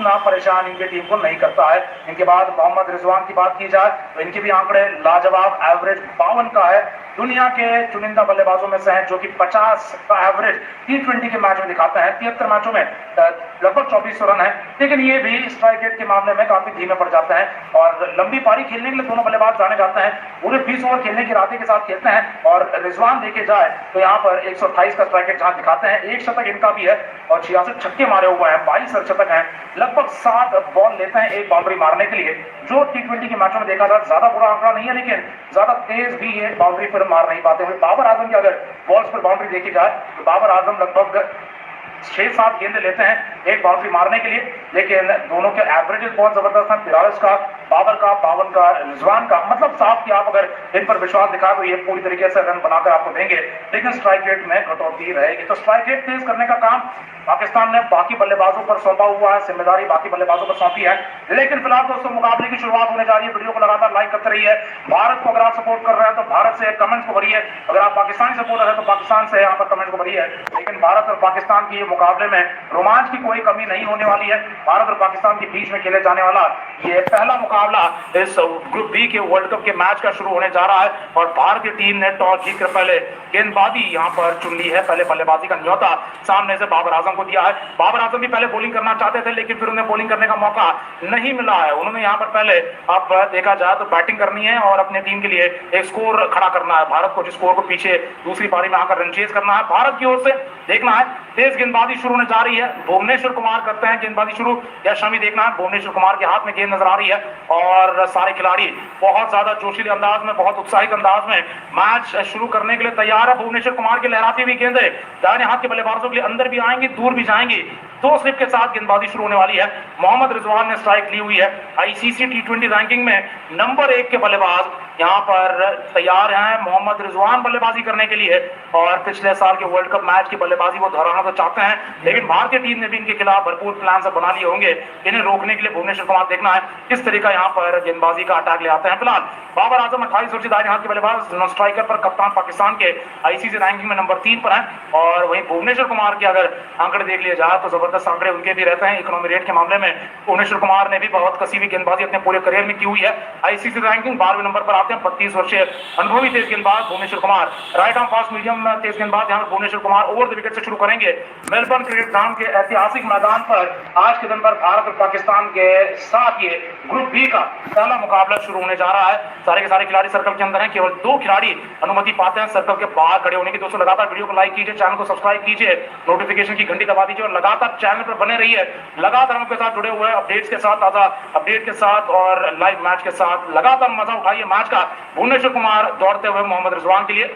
ना परेशान इनकी टीम को नहीं करता है। इनके बाद मोहम्मद रिजवान की बात की जाए तो इनके भी आंकड़े लाजवाब, एवरेज 52 का है। दुनिया के चुनिंदा बल्लेबाजों में से हैं जो कि 50 का एवरेज T20 के मैच में दिखाते हैं। 73 मैचों में लगभग 2400 रन है, लेकिन ये भी स्ट्राइक रेट के मामले में काफी धीमे पड़ जाते हैं और लंबी पारी खेलने के लिए दोनों बल्लेबाज जाने जाते हैं। पूरे 20 ओवर खेलने की इरादे के साथ खेलते हैं और रिजवान देखे जाए तो यहाँ पर 128 का स्ट्राइक रेट जहां दिखाते हैं, एक शतक इनका भी है और 66 छक्के मारे हुए हैं, 22 अर्धशतक हैं, लगभग 7 बॉल लेते हैं एक बाउंड्री मारने के लिए, जो T20 के मैचों में देखा था ज्यादा बुरा आंकड़ा नहीं है, लेकिन ज्यादा तेज भी ये बाउंड्री पर मार नहीं पाते हुए। बाबर आजम की अगर बॉल्स पर बाउंड्री देखी जाए तो बाबर आजम लगभग 6-7 गेंद लेते हैं एक बाउंड्री मारने के लिए, लेकिन दोनों के एवरेजेस बहुत जबरदस्त हैं। 43 का बाबर का, 52 का रिजवान का। मतलब साफ कि आप अगर इन पर विश्वास दिखा तो ये पूरी तरीके से रन बनाकर आपको देंगे, लेकिन स्ट्राइक रेट में कटौती रहेगी। तो स्ट्राइक रेट तेज करने का काम पाकिस्तान ने बाकी बल्लेबाजों पर सौंपा हुआ है, जिम्मेदारी बाकी बल्लेबाजों पर सौंपी है। लेकिन फिलहाल दोस्तों मुकाबले की शुरुआत होने जा रही है। वीडियो को लगातार लाइक करते रहिए। भारत को अगर आप सपोर्ट कर रहे हैं तो भारत से कमेंट्स को भरिए, अगर आप पाकिस्तानी सपोर्टर है तो पाकिस्तान से यहाँ पर कमेंट को भरिए। लेकिन भारत और पाकिस्तान की मुकाबले में रोमांच की कोई कमी नहीं होने वाली है। भारत और पाकिस्तान के बीच में खेले जाने वाला ये पहला मुकाबला इस ग्रुप बी के वर्ल्ड कप के मैच का शुरू होने जा रहा है और भारतीय टीम ने टॉस जीतकर पहले गेंदबाजी यहाँ पर चुन ली है। पहले बल्लेबाजी का न्योता सामने से बाबर आजम को दिया है। बाबर आजम भी पहले बॉलिंग करना चाहते थे, लेकिन फिर उन्हें बॉलिंग करने का मौका नहीं मिला है। उन्होंने यहाँ पर पहले, अब देखा जाए तो बैटिंग करनी है और अपने टीम के लिए एक स्कोर खड़ा करना है। भारत को जिस स्कोर को पीछे दूसरी पारी में आकर रन चेज करना है। भारत की ओर से देखना है, तेज गेंदबाजी शुरू होने जा रही है। भुवनेश्वर कुमार करते हैं गेंदबाजी शुरू या शमी, देखना है। भुवनेश्वर कुमार के हाथ में गेंद नजर आ रही है और सारे खिलाड़ी बहुत ज्यादा जोशीले अंदाज में, बहुत उत्साहित अंदाज में मैच शुरू करने के लिए तैयार है। भुवनेश्वर कुमार की लहराती हुई गेंदें दाहिने हाथ के बल्लेबाजों के लिए अंदर भी आएंगी, दूर भी जाएंगी। 2 स्लिप के साथ गेंदबाजी शुरू होने वाली है। मोहम्मद रिजवान ने स्ट्राइक ली हुई है। आईसीसी T20 रैंकिंग में नंबर 1 के बल्लेबाज यहाँ पर तैयार हैं मोहम्मद रिजवान बल्लेबाजी करने के लिए, और पिछले साल के वर्ल्ड कप मैच की बल्लेबाजी वो दोहराना तो चाहते हैं, लेकिन भारतीय टीम ने भी इनके खिलाफ भरपूर प्लान से बना लिए होंगे। इन्हें रोकने के लिए भुवनेश्वर कुमार देखना है किस तरीका यहाँ पर गेंदबाजी का अटैक ले आते हैं। फिलहाल बाबर आजम 28 वर्षीय दाहिने हाथ के बल्लेबाज स्ट्राइकर पर कप्तान पाकिस्तान के आईसीसी रैंकिंग में नंबर 3 पर हैं, और वहीं भुवनेश्वर कुमार के अगर आंकड़े देख लिए जाए तो जबरदस्त आंकड़े उनके भी रहते हैं। इकोनॉमी रेट के मामले में भुवनेश्वर कुमार ने भी बहुत कसी हुई गेंदबाजी अपने पूरे करियर में की हुई है। आईसीसी रैंकिंग 12वें नंबर पर आते हैं। 32 वर्षीय अनुभवी तेज गेंदबाज Bhuvneshwar Kumar, right arm fast medium तेज गेंदबाज। यहाँ पर Bhuvneshwar Kumar over the wicket से शुरू करेंगे। मेलबर्न क्रिकेट ग्राउंड के ऐतिहासिक मैदान पर आज के दिन पर भारत और पाकिस्तान के साथ ये ग्रुप बी का पहला मुकाबला शुरू होने जा रहा है। सारे के सारे खिलाड़ी सर्कल के अंदर हैं, केवल 2 खिलाड़ी अनुमति पाते हैं सर्कल के बाहर खड़े होने की। दोस्तों लगातार वीडियो को लाइक कीजिए, चैनल को सब्सक्राइब कीजिए, नोटिफिकेशन की घंटी दबा दीजिए और लगातार चैनल पर बने रहिए। लगातार हम आपके साथ जुड़े हुए हैं अपडेट्स के साथ, ताजा अपडेट के साथ और लाइव मैच के साथ। लगातार मजा उठाइए मैच का। भुवनेश्वर कुमार दौड़ते हुए मोहम्मद रिजवान के लिए।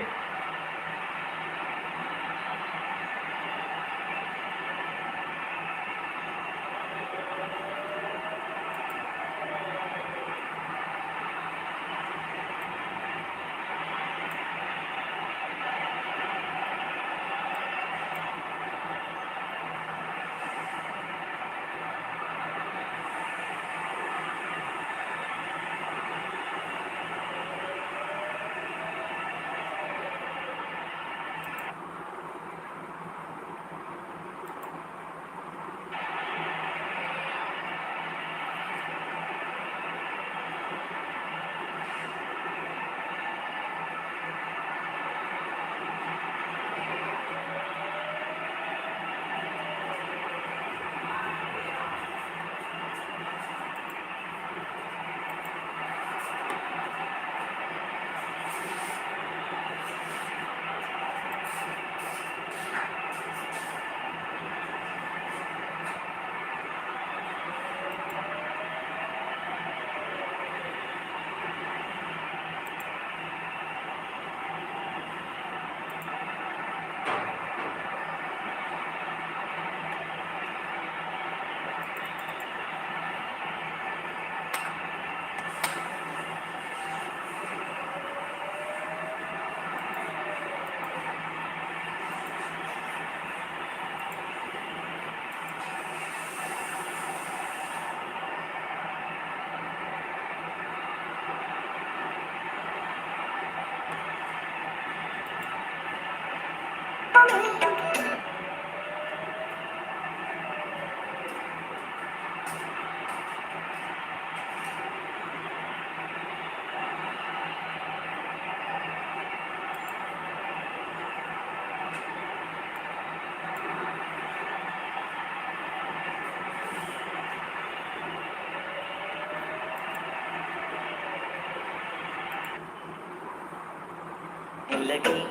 लगी।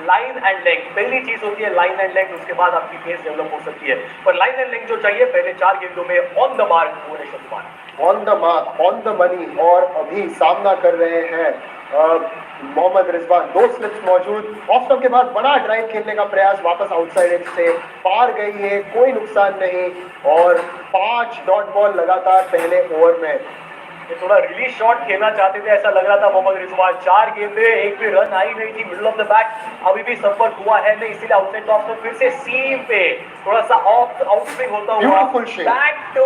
लाइन एंड लेंथ, पहली चीज होती है लाइन एंड लेंथ, उसके बाद आपकी पेस डेवलप हो सकती है। पर लाइन एंड लेंथ जो चाहिए, पहले 4 गेंदों में on the mark Bhuvneshwar Kumar, on the mark, on the money. और अभी सामना कर रहे हैं मोहम्मद रिजवान। 2 स्लिप्स मौजूद, ऑफ स्टंप के बाद बड़ा ड्राइव खेलने का प्रयास, वापस आउटसाइड एज से पार गई है, कोई नुकसान नहीं। और 5 डॉट बॉल लगातार पहले ओवर में। ये थोड़ा रिलीज शॉट खेलना चाहते थे, ऐसा लग रहा था मोहम्मद रिजवान। 4 गेंदें, एक भी रन आई नहीं थी, मिडल ऑफ द बैट अभी भी संपर्क हुआ है नहीं, इसीलिए आउटसाइड टॉप में फिर से सीम पे थोड़ा सा ऑफ आउटस्विंग होता हुआ back to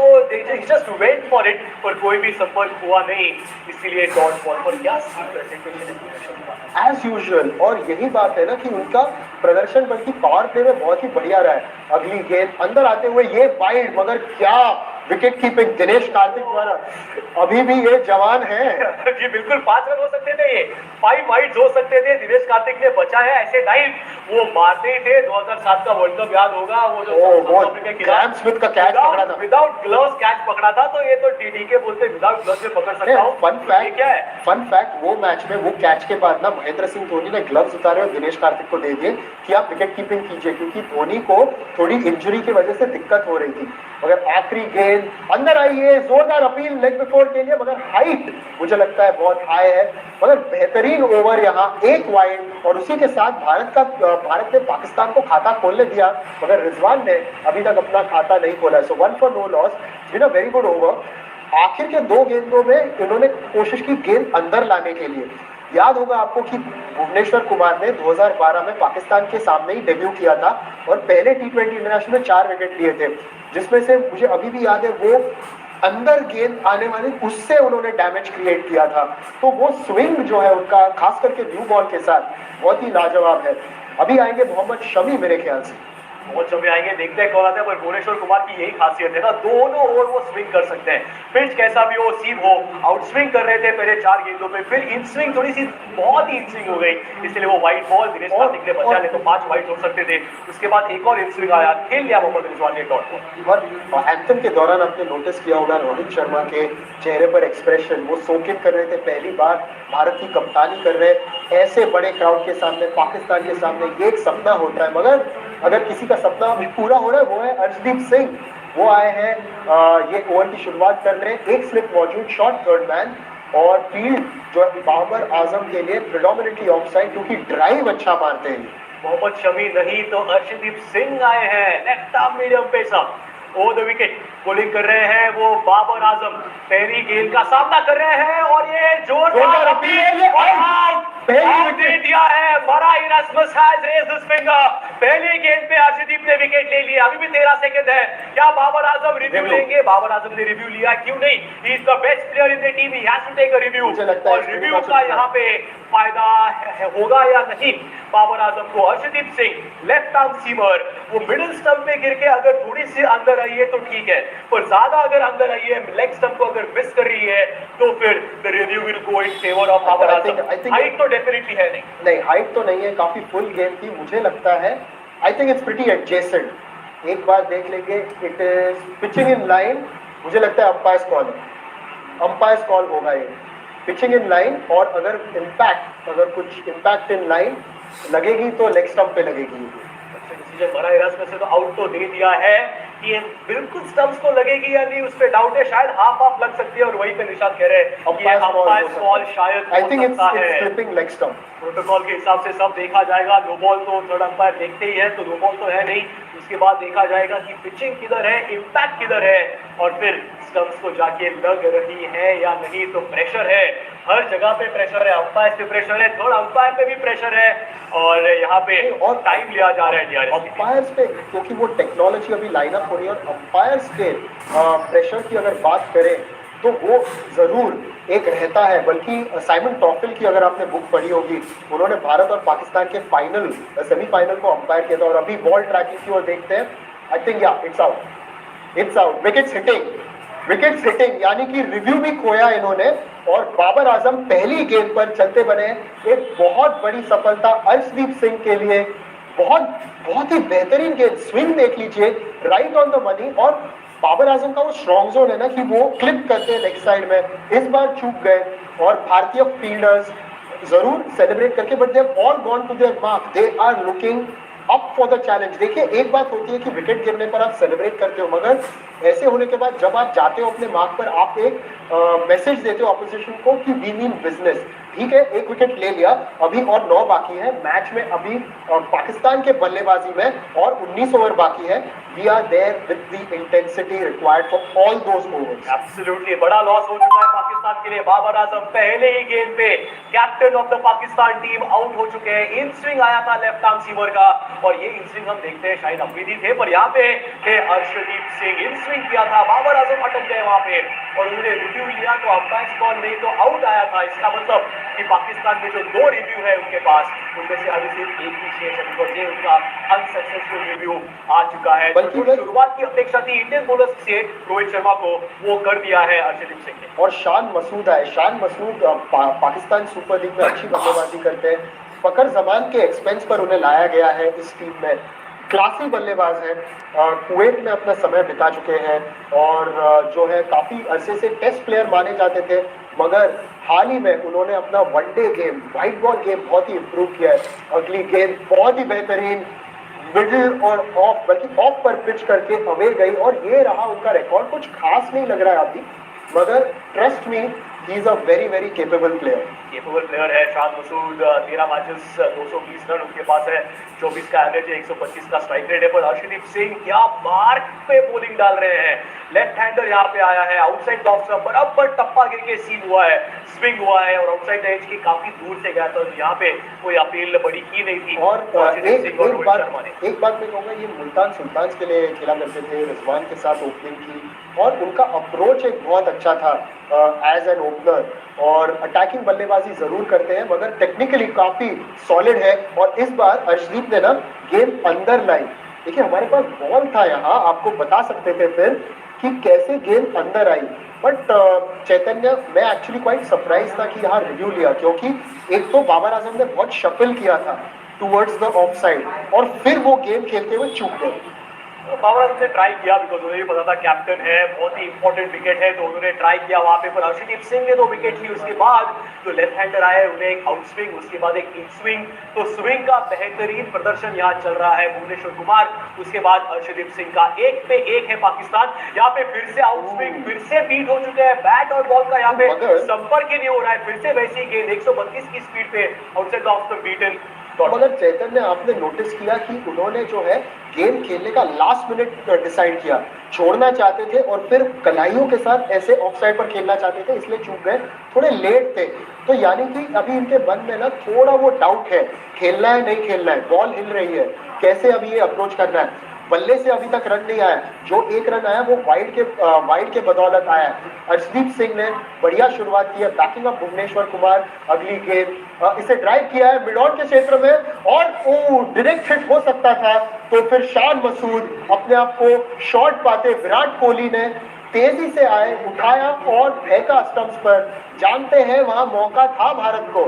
just wait for it, पर कोई भी संपर्क हुआ नहीं, इसीलिए डॉट बॉल पर क्या एज यूजुअल। और यही बात है ना कि उनका प्रदर्शन बल्कि पावर प्ले में बहुत ही बढ़िया रहा है। अगली गेंद अंदर आते हुए ये वाइड, मगर क्या विकेट कीपिंग दिनेश कार्तिक द्वारा। अभी भी ये जवान है जी बिल्कुल, 5 रन हो सकते थे, ये 5 वाइड्स हो सकते थे। दिनेश कार्तिक ने बचा है, ऐसे डाइव वो मारते ही थे। 2007 का वर्ल्ड कप याद होगा, वो जो ग्रैम स्मिथ का कैच पकड़ा था, विदाउट ग्लव्स कैच पकड़ा था, तो ये तो टीडीके बोलते विदाउट ग्लव्स में पकड़ सकता हूं। फन फैक्ट, वो मैच में वो कैच के बाद ना महेंद्र सिंह धोनी ने ग्लव्स उतारे और दिनेश कार्तिक को दे दिए कि आप विकेट कीपिंग कीजिए, क्योंकि धोनी को थोड़ी इंजरी की वजह से दिक्कत हो रही थी। मगर आखिरी गेंद अंदर आई है, जोरदार अपील लेग बिफोर के लिए, मगर हाइट मुझे लगता है बहुत हाई है। मगर बेहतरीन ओवर यहाँ, एक वाइड, और उसी के साथ भारत ने पाकिस्तान को खाता खोलने दिया, मगर रिजवान ने अभी तक अपना खाता नहीं खोला। सो 1 for no loss, बिना वेरी गुड ओवर। आखिर के 2 गेंदों में इन्होंने कोशिश की गेंद अंदर लाने के लिए। याद होगा आपको कि भुवनेश्वर कुमार ने 2012 में पाकिस्तान के सामने ही डेब्यू किया था और पहले T20 इंटरनेशनल में 4 विकेट लिए थे, जिसमें से मुझे अभी भी याद है वो अंदर गेंद आने वाली, उससे उन्होंने डैमेज क्रिएट किया था। तो वो स्विंग जो है उनका, खास करके न्यू बॉल के साथ, बहुत ही लाजवाब है। अभी आएंगे मोहम्मद शमी मेरे ख्याल से। बहुत समय आएंगे, देखते हैं कौन आता है। पर भुवनेश्वर कुमार की यही खासियत है ना, दोनों ओवर वो स्विंग कर सकते हैं। पिच कैसा भी हो, सीम हो, आउट स्विंग कर रहे थे पहले 4 गेंदों में, फिर इन स्विंग थोड़ी सी बहुत ही इन स्विंग हो गई, इसलिए वो वाइड बॉल दिनेश कार्तिक ने बचा ले, तो 5 वाइड हो सकते थे। उसके बाद एक और इन स्विंग आया, खेल लिया मोहम्मद रिजवान ने डॉट बॉल। और एंथम के दौरान आपने नोटिस किया होगा रोहित शर्मा के चेहरे पर एक्सप्रेशन, वो सोकेट कर रहे थे, पहली बार भारत की कप्तानी कर रहे। ऐसे बड़े क्राउड के सामने, पाकिस्तान के सामने, ये एक सपना होता है, मगर अगर किसी का सपना अभी पूरा हो रहा है वो है अर्शदीप सिंह। वो आए हैं ये ओवर की शुरुआत करने। एक स्लिप मौजूद, शॉट थर्ड मैन, और फील्ड जो है बाबर आजम के लिए प्रेडोमिनेटली ऑफ साइड, क्योंकि ड्राइव अच्छा मारते हैं। मोहम्मद शमी नहीं तो अर्शदीप सिंह आए हैं, left arm medium pacer, over the wicket bowling कर रहे हैं वो बाबर आजम। पहली गेंद का सामना कर रहे हैं और ये जोरदार अपील और आउट दे दिया है। मरा Erasmus has raised his finger. पहली गेंद पे अर्शदीप ने विकेट ले लिया। अभी भी 13 सेकंड है। क्या बाबर आजम रिव्यू लेंगे? बाबर आजम ने रिव्यू लिया, क्यों नहीं? He is the best player in the team, he has to take a review. और रिव्यू का यहाँ पे फायदा होगा या नहीं बाबर आजम को? Arshdeep Singh left arm seamer, वो मिडिल स्टंप में गिर के अगर थोड़ी सी अंदर आई है तो ठीक है, पर ज्यादा अगर अंदर आई है, लेग स्टंप को अगर मिस कर रही है, तो फिर the review will go in favour of Babar Azam. Height तो डेफिनेटली है नहीं, हाइट तो नहीं है, काफी फुल गेम थी। मुझे लगता है I think it's pretty adjacent. एक बार देख लेंगे, it is pitching in line. मुझे लगता है अंपायर्स कॉल है, अंपायर्स कॉल होगा ये। पिचिंग इन लाइन, और अगर कुछ इम्पैक्ट इन लाइन लगेगी तो लेग स्टंप पे लगेगी। डिसीजन बड़ा है, रस में से तो आउट तो दे दिया है कि ये बिल्कुल स्टंप्स को लगेगी या नहीं उस पे डाउट है, शायद हाफ हाफ लग सकती है और वहीं पे निशान कह रहे हैं कि अंपायर कॉल शायद आई हो थिंक सकता है। It's slipping leg stump. Protocol के हिसाब से सब देखा जाएगा, नो बॉल तो थर्ड अंपायर देखते ही है, तो नो बॉल तो है नहीं, उसके बाद देखा जाएगा कि पिचिंग किधर है, इम्पैक्ट किधर है, और फिर स्टंप्स को जाके लग रही है या नहीं। तो प्रेशर है, हर जगह पे प्रेशर है, अंपायर पे प्रेशर है, थर्ड अंपायर पे भी प्रेशर है, और यहाँ पे और टाइम लिया जा रहा है डीआरएस अंपायर्स पे, क्योंकि वो टेक्नोलॉजी अभी लाइनअप हो रही है, और अंपायर्स के प्रेशर की अगर बात करें तो वो जरूर एक रहता है। बल्कि साइमन टॉफिल की अगर आपने बुक पढ़ी होगी, उन्होंने भारत और पाकिस्तान के सेमीफाइनल को अंपायर किया था, और अभी बॉल ट्रैकिंग की ओर देखते हैं, आई थिंक या इट्स आउट, विकेट्स हिटिंग, यानी कि रिव्यू भी खोया इन्होंने, और बाबर आजम पहली गेंद पर चलते बने। एक बहुत बड़ी सफलता अर्शदीप सिंह के लिए, बहुत ही बेहतरीन गेंद, स्विंग देख लीजिए, राइट ऑन द मनी। और बाबर आजम का वो स्ट्रॉन्ग जोन है ना कि वो क्लिप करते हैं लेग साइड में, इस बार चूक गए, और भारतीय फील्डर्स जरूर सेलिब्रेट करके, but they have all gone to their mark, they are looking up for the challenge. देखिए, एक बात होती है कि विकेट गिरने पर आप सेलिब्रेट करते हो, मगर ऐसे होने के बाद जब आप जाते हो अपने मार्क पर, आप एक मैसेज देते हो ऑपोजिशन को कि वी मीन बिजनेस। ठीक है, एक विकेट ले लिया, अभी और 9 बाकी है मैच में, अभी पाकिस्तान के बल्लेबाजी में और 19 ओवर बाकी है। We are there with the intensity required for all those overs. Absolutely बड़ा लॉस हो चुका है पाकिस्तान के लिए। बाबर आजम पहले ही गेंद पे captain of the Pakistan team out हो चुके हैं। इन स्विंग आया था लेफ्ट आर्म सीमर का, और ये इन स्विंग हम देखते हैं शायद अफरीदी थे, पर यहाँ पे थे अर्शदीप सिंह, इन स्विंग किया था, बाबर आजम अटक गए वहां पे, और उन्होंने रिव्यू लिया तो अंपायर कॉल नहीं तो आउट आया था। इसका मतलब कि पाकिस्तान में जो 2 रिव्यू है उनके पास, उनमें से अभी सिर्फ एक ही शेष है, बिकॉज ये उनका अनसक्सेसफुल रिव्यू आ चुका है। बल्कि शुरुआत की अपेक्षा थी इंडियन बॉलर्स से रोहित शर्मा को, वो कर दिया है अर्शदीप सिंह ने। और शान मसूद आए, शान मसूद पाकिस्तान सुपर लीग में अच्छी बल्लेबाजी करते हैं, फकर जमान के एक्सपेंस पर उन्हें लाया गया है इस टीम में। क्लासी बल्लेबाज है, कुवैत में अपना समय बिता चुके हैं, और जो है काफी अरसे से टेस्ट प्लेयर माने जाते थे, मगर हाल ही में उन्होंने अपना one day game, white ball game बहुत ही इंप्रूव किया है। अगली गेंद बहुत ही बेहतरीन मिडिल और ऑफ, बल्कि ऑफ पर पिच करके अवे गई, और ये रहा उनका रिकॉर्ड। कुछ खास नहीं लग रहा है अभी, मगर trust me, he is a very very capable player है शान मसूद। 13 मैचेस, 220 रन उनके पास है, 24 का एवरेज है, 125 का स्ट्राइक रेट है। पर अर्शदीप सिंह क्या मार्क पे बॉलिंग डाल रहे हैं, लेफ्ट हैंडर यहाँ पे आया है, आउटसाइड ऑफ स्टंप बराबर टप्पा गिर के सीन हुआ है, स्विंग हुआ है, और आउटसाइड एज की काफी दूर से गया था, यहाँ पे कोई अपील बड़ी की नहीं थी। और एक बात मैं कहूँगा, ये मुल्तान सुल्तान्स के लिए खेला करते थे, रिजवान के साथ ओपनिंग की, और उनका अप्रोच एक बहुत अच्छा था एज एन ओपनर, और अटैकिंग बल्लेबाजी जरूर करते हैं, मगर टेक्निकली काफी सॉलिड है। और इस बार अर्शदीप ने ना गेंद अंदर लाई, देखिए हमारे पास बॉल था यहाँ, आपको बता सकते थे फिर कि कैसे गेंद अंदर आई, बट चैतन्य, मैं एक्चुअली क्वाइट सरप्राइज था कि यहाँ रिव्यू लिया, क्योंकि एक तो बाबर आजम ने बहुत शफल किया था टूवर्ड्स द ऑफ साइड, और फिर वो गेम खेलते हुए चूक गए। बाबर आजम ने ट्राई किया, बिकॉज उन्हें भी पता था कैप्टन है, बहुत ही इंपॉर्टेंट विकेट है, तो उन्होंने ट्राई किया वहां पे, पर अर्शदीप सिंह ने 2 विकेट ली। उसके बाद जो लेफ्ट हैंडर आए, उन्हें एक आउट स्विंग, उसके बाद एक इन स्विंग, तो स्विंग का बेहतरीन प्रदर्शन यहाँ चल रहा है भुवनेश्वर कुमार। उसके बाद अर्शदीप सिंह का 1 पे 1 है पाकिस्तान, यहाँ पे फिर से आउट स्विंग, फिर से बीट हो चुके हैं, बैट और बॉल का यहाँ पे संपर्क ही नहीं हो रहा है, फिर से वैसी गेंद 132 की स्पीड पे आउटसाइड ऑफ द बीटन। मगर चैतन्य, आपने नोटिस किया कि उन्होंने जो है गेम खेलने का लास्ट मिनट डिसाइड किया, छोड़ना चाहते थे और फिर कलाइयों के साथ ऐसे ऑफ साइड पर खेलना चाहते थे, इसलिए चूक गए, थोड़े लेट थे। तो यानी कि अभी इनके मन में ना थोड़ा वो डाउट है, खेलना है नहीं खेलना है, बॉल हिल रही है, कैसे अभी ये अप्रोच करना है। बल्ले से अभी तक रन नहीं आया, जो 1 रन आया वो वाइड के बदौलत आया है। अर्शदीप सिंह ने बढ़िया शुरुआत की है, बैकिंग अप भुवनेश्वर कुमार। अगली गेंद इसे ड्राइव किया है मिड ऑन के क्षेत्र में, और डायरेक्ट हिट हो सकता था, तो फिर शान मसूद अपने आप को शॉट पाते, विराट कोहली ने तेजी से आए, उठाया और फेंका स्टंप्स पर। जानते हैं वहां मौका था, भारत को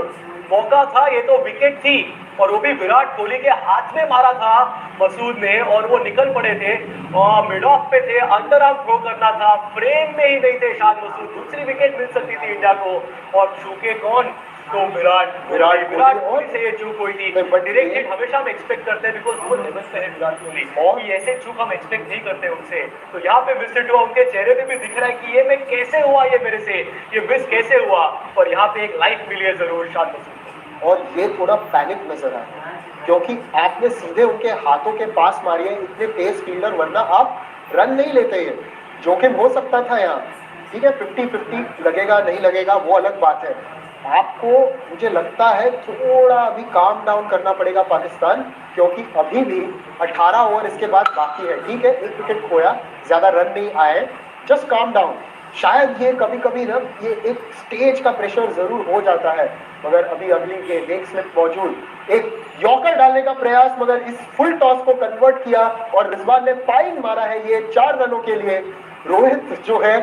मौका था, ये तो विकेट थी, और वो भी विराट कोहली के हाथ में मारा था मसूद ने, और वो निकल पड़े थे और मिड ऑफ पे थे, अंडर आर्म थ्रो करना था, फ्रेम में ही नहीं थे शान मसूद, दूसरी विकेट मिल सकती थी इंडिया को, और चूके कौन, तो विराट कोहली से ये चूक हुई थी। डायरेक्ट हिट हमेशा हम एक्सपेक्ट करते हैं, बिकॉज वो लेवल पे है विराट कोहली, और ये ऐसे चूक हम एक्सपेक्ट नहीं करते उनसे। तो यहाँ पे मिस हुआ, उनके चेहरे पे भी दिख रहा है कि ये मैं कैसे हुआ, ये मेरे से ये मिस कैसे हुआ, और यहाँ पे एक लाइफ मिली है जरूर शान मसूद को। और ये थोड़ा पैनिक नजर आ रहा है क्योंकि आपने सीधे उनके हाथों के पास मारी है, इतने तेज फील्डर, वरना आप रन नहीं लेते हैं। जोखिम हो सकता था यहाँ, ठीक है, 50-50 लगेगा नहीं लगेगा वो अलग बात है। आपको मुझे लगता है थोड़ा अभी काम डाउन करना पड़ेगा पाकिस्तान, क्योंकि अभी भी 18 ओवर इसके बाद बाकी है। ठीक है, एक विकेट खोया, ज्यादा रन नहीं आए, जस्ट काम डाउन। शायद ये कभी कभी ना ये एक स्टेज का प्रेशर जरूर हो जाता है, मगर अभी अगली गेम एक स्लिप मौजूद, एक यॉर्कर डालने का प्रयास, मगर इस फुल टॉस को कन्वर्ट किया और रिजवान ने फाइन मारा है ये 4 रनों के लिए। रोहित जो है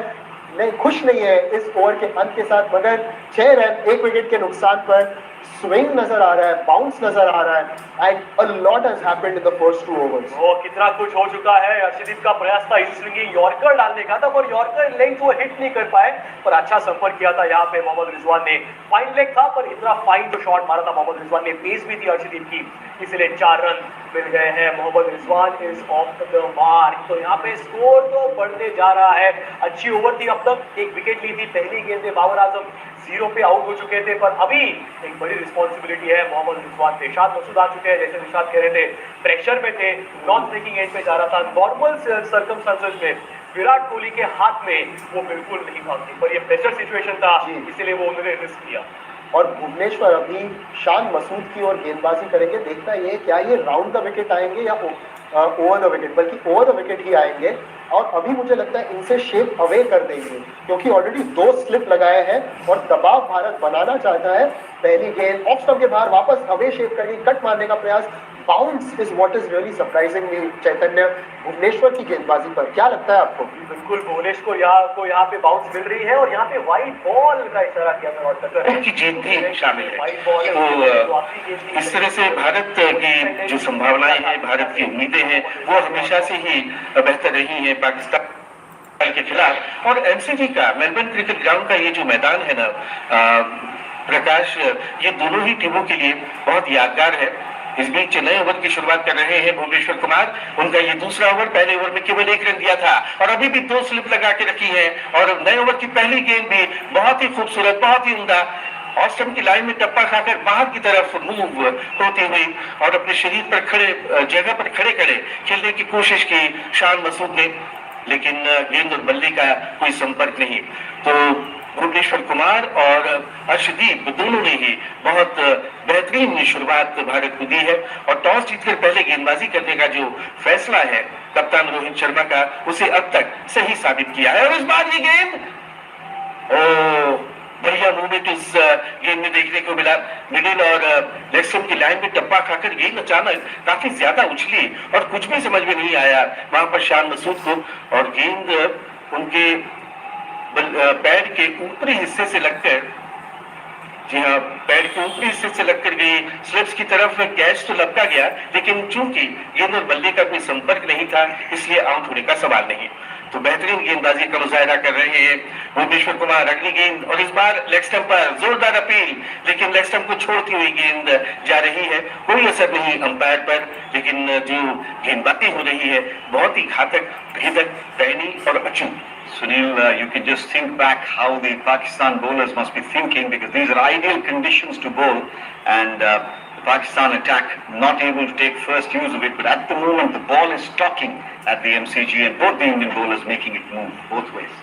नहीं खुश नहीं है इस ओवर के अंत के साथ, मगर 6 रन 1 विकेट के नुकसान पर, स्विंग नजर आ रहा है, बाउंस नजर आ रहा है, and a lot has happened in the first 2 overs. वो कितना कुछ हो चुका है। अर्शदीप का प्रयास था इस स्विंगिंग यॉर्कर डालने का था, पर यॉर्कर लेंथ वो हिट नहीं कर पाए, पर अच्छा संपर्क किया था यहाँ पे मोहम्मद रिजवान ने। फाइन लेग था, पर इतना फाइन जो शॉट मारा था मोहम्मद रिजवान ने, पेस भी थी अर्शदीप की, इसलिए 4 रन मिल गए हैं। Mohammad Rizwan is off the mark. तो यहाँ पे स्कोर तो बढ़ते जा रहा है। अच्छी ओवर थी, अब तक एक विकेट ली थी, पहली गेंद में बाबर आजम 0 पे आउट हो चुके थे, पर अभी एक बड़ी रिस्पॉन्सिबिलिटी है मोहम्मद रिजवान पे। शान मसूद आ चुके हैं, जैसे निशाद कह रहे थे, प्रेशर में थे, नॉन ब्रेकिंग एंड पे जा रहा था। नॉर्मल सर्कमस्टेंसेस में विराट कोहली के हाथ में वो बिल्कुल नहीं भागती, पर ये प्रेशर सिचुएशन था, इसीलिए वो उन्होंने रिस्क किया। और भुवनेश्वर अभी शान मसूद की ओर गेंदबाजी करेंगे। देखना ये क्या ये राउंड द विकेट आएंगे या ओवर द विकेट, बल्कि ओवर द विकेट ही आएंगे। और अभी मुझे लगता है इनसे शेप अवे कर देंगे, क्योंकि ऑलरेडी 2 स्लिप लगाए हैं और दबाव भारत बनाना चाहता है। पहली गेंद ऑफ स्टंप के बाहर, वापस अवे शेप करके कट मारने का प्रयास, bounce is what is really surprising me. Chaitanya, Bhuvneshwar की गेंदबाजी पर क्या लगता है आपको? बिल्कुल, भुवनेश्वर को यहाँ पे बाउंस मिल रही है, और यहाँ पे व्हाइट बॉल का इशारा किया था, उनकी जीत भी शामिल है। तो इस तरह से भारत की जो संभावनाएं हैं, भारत की उम्मीदें हैं, वो हमेशा से ही बेहतर रही है पाकिस्तान के खिलाफ। और एमसीजी का, मेलबर्न क्रिकेट ग्राउंड का ये जो मैदान है ना प्रकाश, ये दोनों ही टीमों के लिए बहुत यादगार है। इस बीच नए ओवर की शुरुआत कर रहे हैं भुवनेश्वर कुमार। उनका ये दूसरा ओवर, पहले ओवर में केवल 1 रन दिया था और अभी भी 2 स्लिप लगा के रखी है। और नए ओवर की पहली गेंद भी बहुत ही खूबसूरत, बहुत ही उम्दा, ऑफ स्टंप की लाइन में टप्पा खाकर बाहर की तरफ मूव होती हुई और अपने शरीर पर खड़े, जगह पर खड़े खड़े खेलने की कोशिश की शान मसूद ने, लेकिन गेंद और बल्ले का कोई संपर्क नहीं। तो भुवनेश्वर कुमार और अर्शदीप दोनों ने ही बहुत बेहतरीन शुरुआत भारत को दी है। और टॉस जीतकर पहले गेंदबाजी करने का जो फैसला है कप्तान रोहित शर्मा का, उसे अब तक सही साबित किया है। और इस बार ये गेंद, बढ़िया मूवमेंट इस गेंद में देखने को मिला। मिडिल और लेग स्टंप की लाइन में टप्पा खाकर गेंद अचानक काफी ज्यादा उछली और कुछ भी समझ में नहीं आया वहां पर शान मसूद को, और गेंद उनके पैर के ऊपरी हिस्से से लगकर, जी हाँ, पैर के ऊपरी हिस्से से लगकर गई स्लिप्स की तरफ कैच तो लपका गया, लेकिन चूंकि गेंद और बल्ले का कोई संपर्क नहीं था, इसलिए आउट होने का सवाल नहीं। तो बेहतरीन गेंदबाजी का मुजाहिरा कर रहे हैं भुवनेश्वर कुमार। अगली गेंद, और इस बार लेग स्टंप पर जोरदार अपील, लेकिन लेग स्टंप को छोड़ती हुई गेंद जा रही है, कोई असर नहीं अंपायर पर। लेकिन जो गेंदबाजी हो रही है बहुत ही घातक, भेदक, दयनीय और अचूक। Sunil, you can just think back how the Pakistan bowlers must be thinking, because these are ideal conditions to bowl, and the Pakistan attack not able to take first use of it, but at the moment the ball is stalking at the MCG and both the Indian bowlers making it move both ways.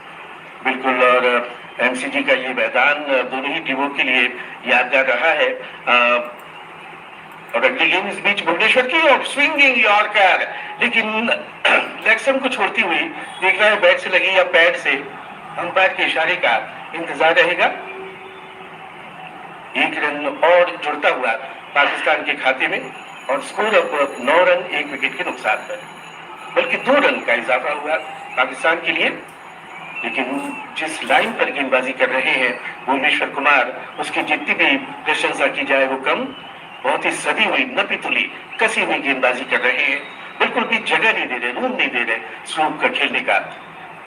बिल्कुल, और MCG का ये मैदान दोनों ही टीमों के लिए यादगार रहा है। और अगली गेंद इस बीच भुवनेश्वर की, और स्विंगिंग यॉर्कर, लेकिन लेग स्टंप को छोड़ती हुई, देख रहा है बैट से लगी या पैड से, अंपायर के इशारे का इंतजार रहेगा। 1 रन और जुड़ता हुआ पाकिस्तान के खाते में, और स्कोर अब 9 रन 1 विकेट के नुकसान पर, बल्कि 2 रन का इजाफा हुआ पाकिस्तान के लिए। लेकिन जिस लाइन पर गेंदबाजी कर रहे हैं भुवनेश्वर कुमार, उसकी जितनी भी प्रशंसा की जाए वो कम। बहुत ही सदी हुई, नपी-तुली, कसी हुई गेंदबाजी कर रहे हैं, बिल्कुल भी जगह नहीं दे रहे, रूम नहीं दे रहे स्ट्रोक का खेलने का।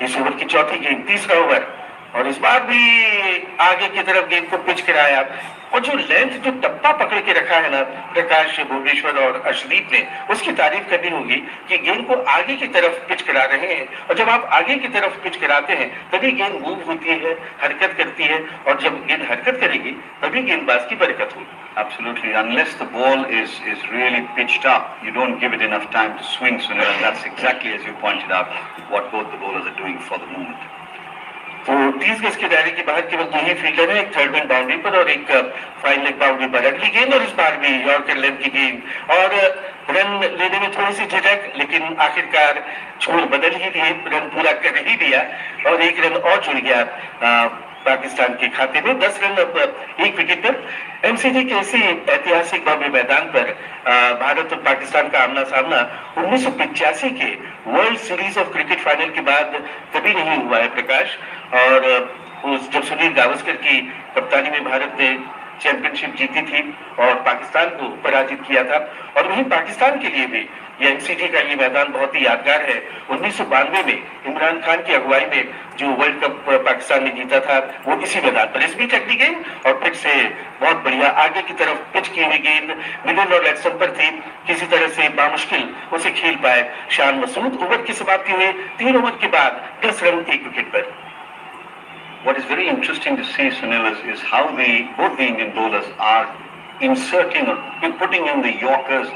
इस ओवर की चौथी गेंद, तीसरा ओवर, और इस बार भी आगे की तरफ गेंद को पिच कराया, और जो लेंथ, जो टप्पा पकड़ के रखा है ना प्रकाश, भुवनेश्वर और अर्शदीप ने, उसकी तारीफ करनी होगी कि गेंद को आगे की तरफ पिच करा रहे हैं, और जब आप आगे की तरफ पिच कराते हैं तभी गेंद मूव होती है, हरकत करती है, और जब गेंद हरकत करेगी तभी गेंदबाज की बरकत होगी। Absolutely, unless the ball is really pitched up, you don't give it enough time to swing, Sunil, and that's exactly, as you pointed out, what both the bowlers are doing for the moment. तो 30 गज के दायरे के बाहर केवल 2 ही fielder है, एक third man boundary पर और एक फाइन लेग बाउंड्री पर। अगली गेंद, और इस बार भी यॉर्कर लेंथ की गेंद, और रन लेने में थोड़ी सी झिझक, लेकिन आखिरकार छोर बदल ही लिए, रन पूरा कर ही दिया, और एक रन और जुड़ गया पाकिस्तान के खाते में। 10 रन अब एक विकेट पर। एमसीजी के इसी ऐतिहासिक भव्य मैदान पर भारत और पाकिस्तान का आमना सामना 1985 के world series of cricket final के बाद कभी नहीं हुआ है प्रकाश, और जब सुनील गावस्कर की कप्तानी में भारत ने चैंपियनशिप जीती थी और पाकिस्तान को पराजित किया था, और वहीं पाकिस्तान के लिए भी ये एमसीजी का ये मैदान बहुत ही यादगार है। 1992 में इमरान खान की अगुवाई में जो वर्ल्ड कप पाकिस्तान ने जीता था वो इसी मैदान पर। इस बीच अगली गेंद, और फिर से बहुत बढ़िया आगे की तरफ पिच की हुई गेंद मिडिल और लेग स्टंप पर थी, किसी तरह से बामुश्किल उसे खेल पाए शान मसूद। ओवर की समाप्ति हुई 3 ओवर के बाद 10 रन 1 विकेट पर। What is very interesting to see, Sunil, is how both the Indian bowlers are inserting or putting in the Yorkers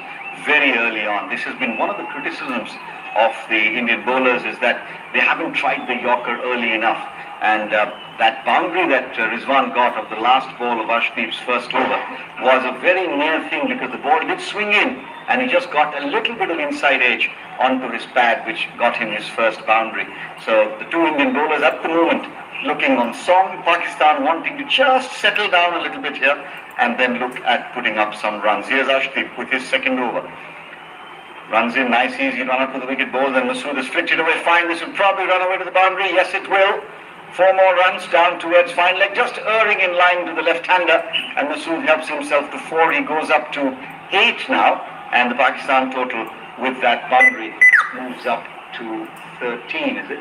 very early on. This has been one of the criticisms of the Indian bowlers, is that they haven't tried the Yorker early enough. And that boundary that Rizwan got of the last ball of Arshdeep's first over was a very near thing, because the ball did swing in and he just got a little bit of inside edge onto his pad, which got him his first boundary. So the two Indian bowlers at the moment looking on song, Pakistan wanting to just settle down a little bit here and then look at putting up some runs. Here's Arshdeep with his second over. Runs in, nice easy run up to the wicket ball, then Masood has flicked it away fine. This will probably run away to the boundary. Yes, it will. 4 more runs down towards fine leg, just erring in line to the left-hander, and Masood helps himself to 4. He goes up to 8 now, and the Pakistan total with that boundary moves up to 13, is it?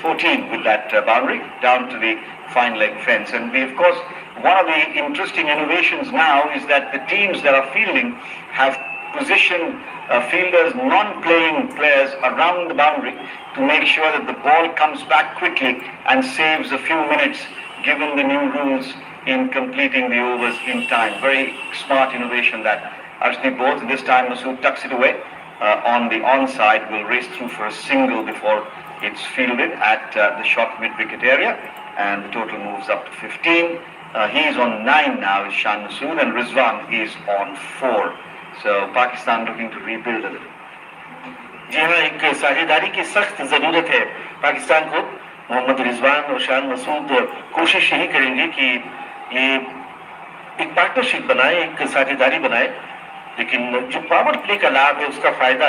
14 with that boundary down to the fine leg fence. And we, of course, one of the interesting innovations now is that the teams that are fielding have positioned fielders, non-playing players around the boundary to make sure that the ball comes back quickly and saves a few minutes, given the new rules in completing the overs in time. Very smart innovation that. Arshdeep bowls, this time Masood tucks it away on the onside, will race through for a single before it's fielded at the short mid-wicket area, and the total moves up to 15. He's on 9 now, is Shan Masood, and Rizwan is on 4. So Pakistan looking to rebuild a little. जी हाँ, एक साझेदारी की सख्त जरूरत है पाकिस्तान को। मोहम्मद रिजवान और शान मसूद कोशिश यही करेंगे कि ये एक पार्टनरशिप बनाए, एक साझेदारी बनाए, लेकिन जो पावर प्ले का लाभ है उसका फायदा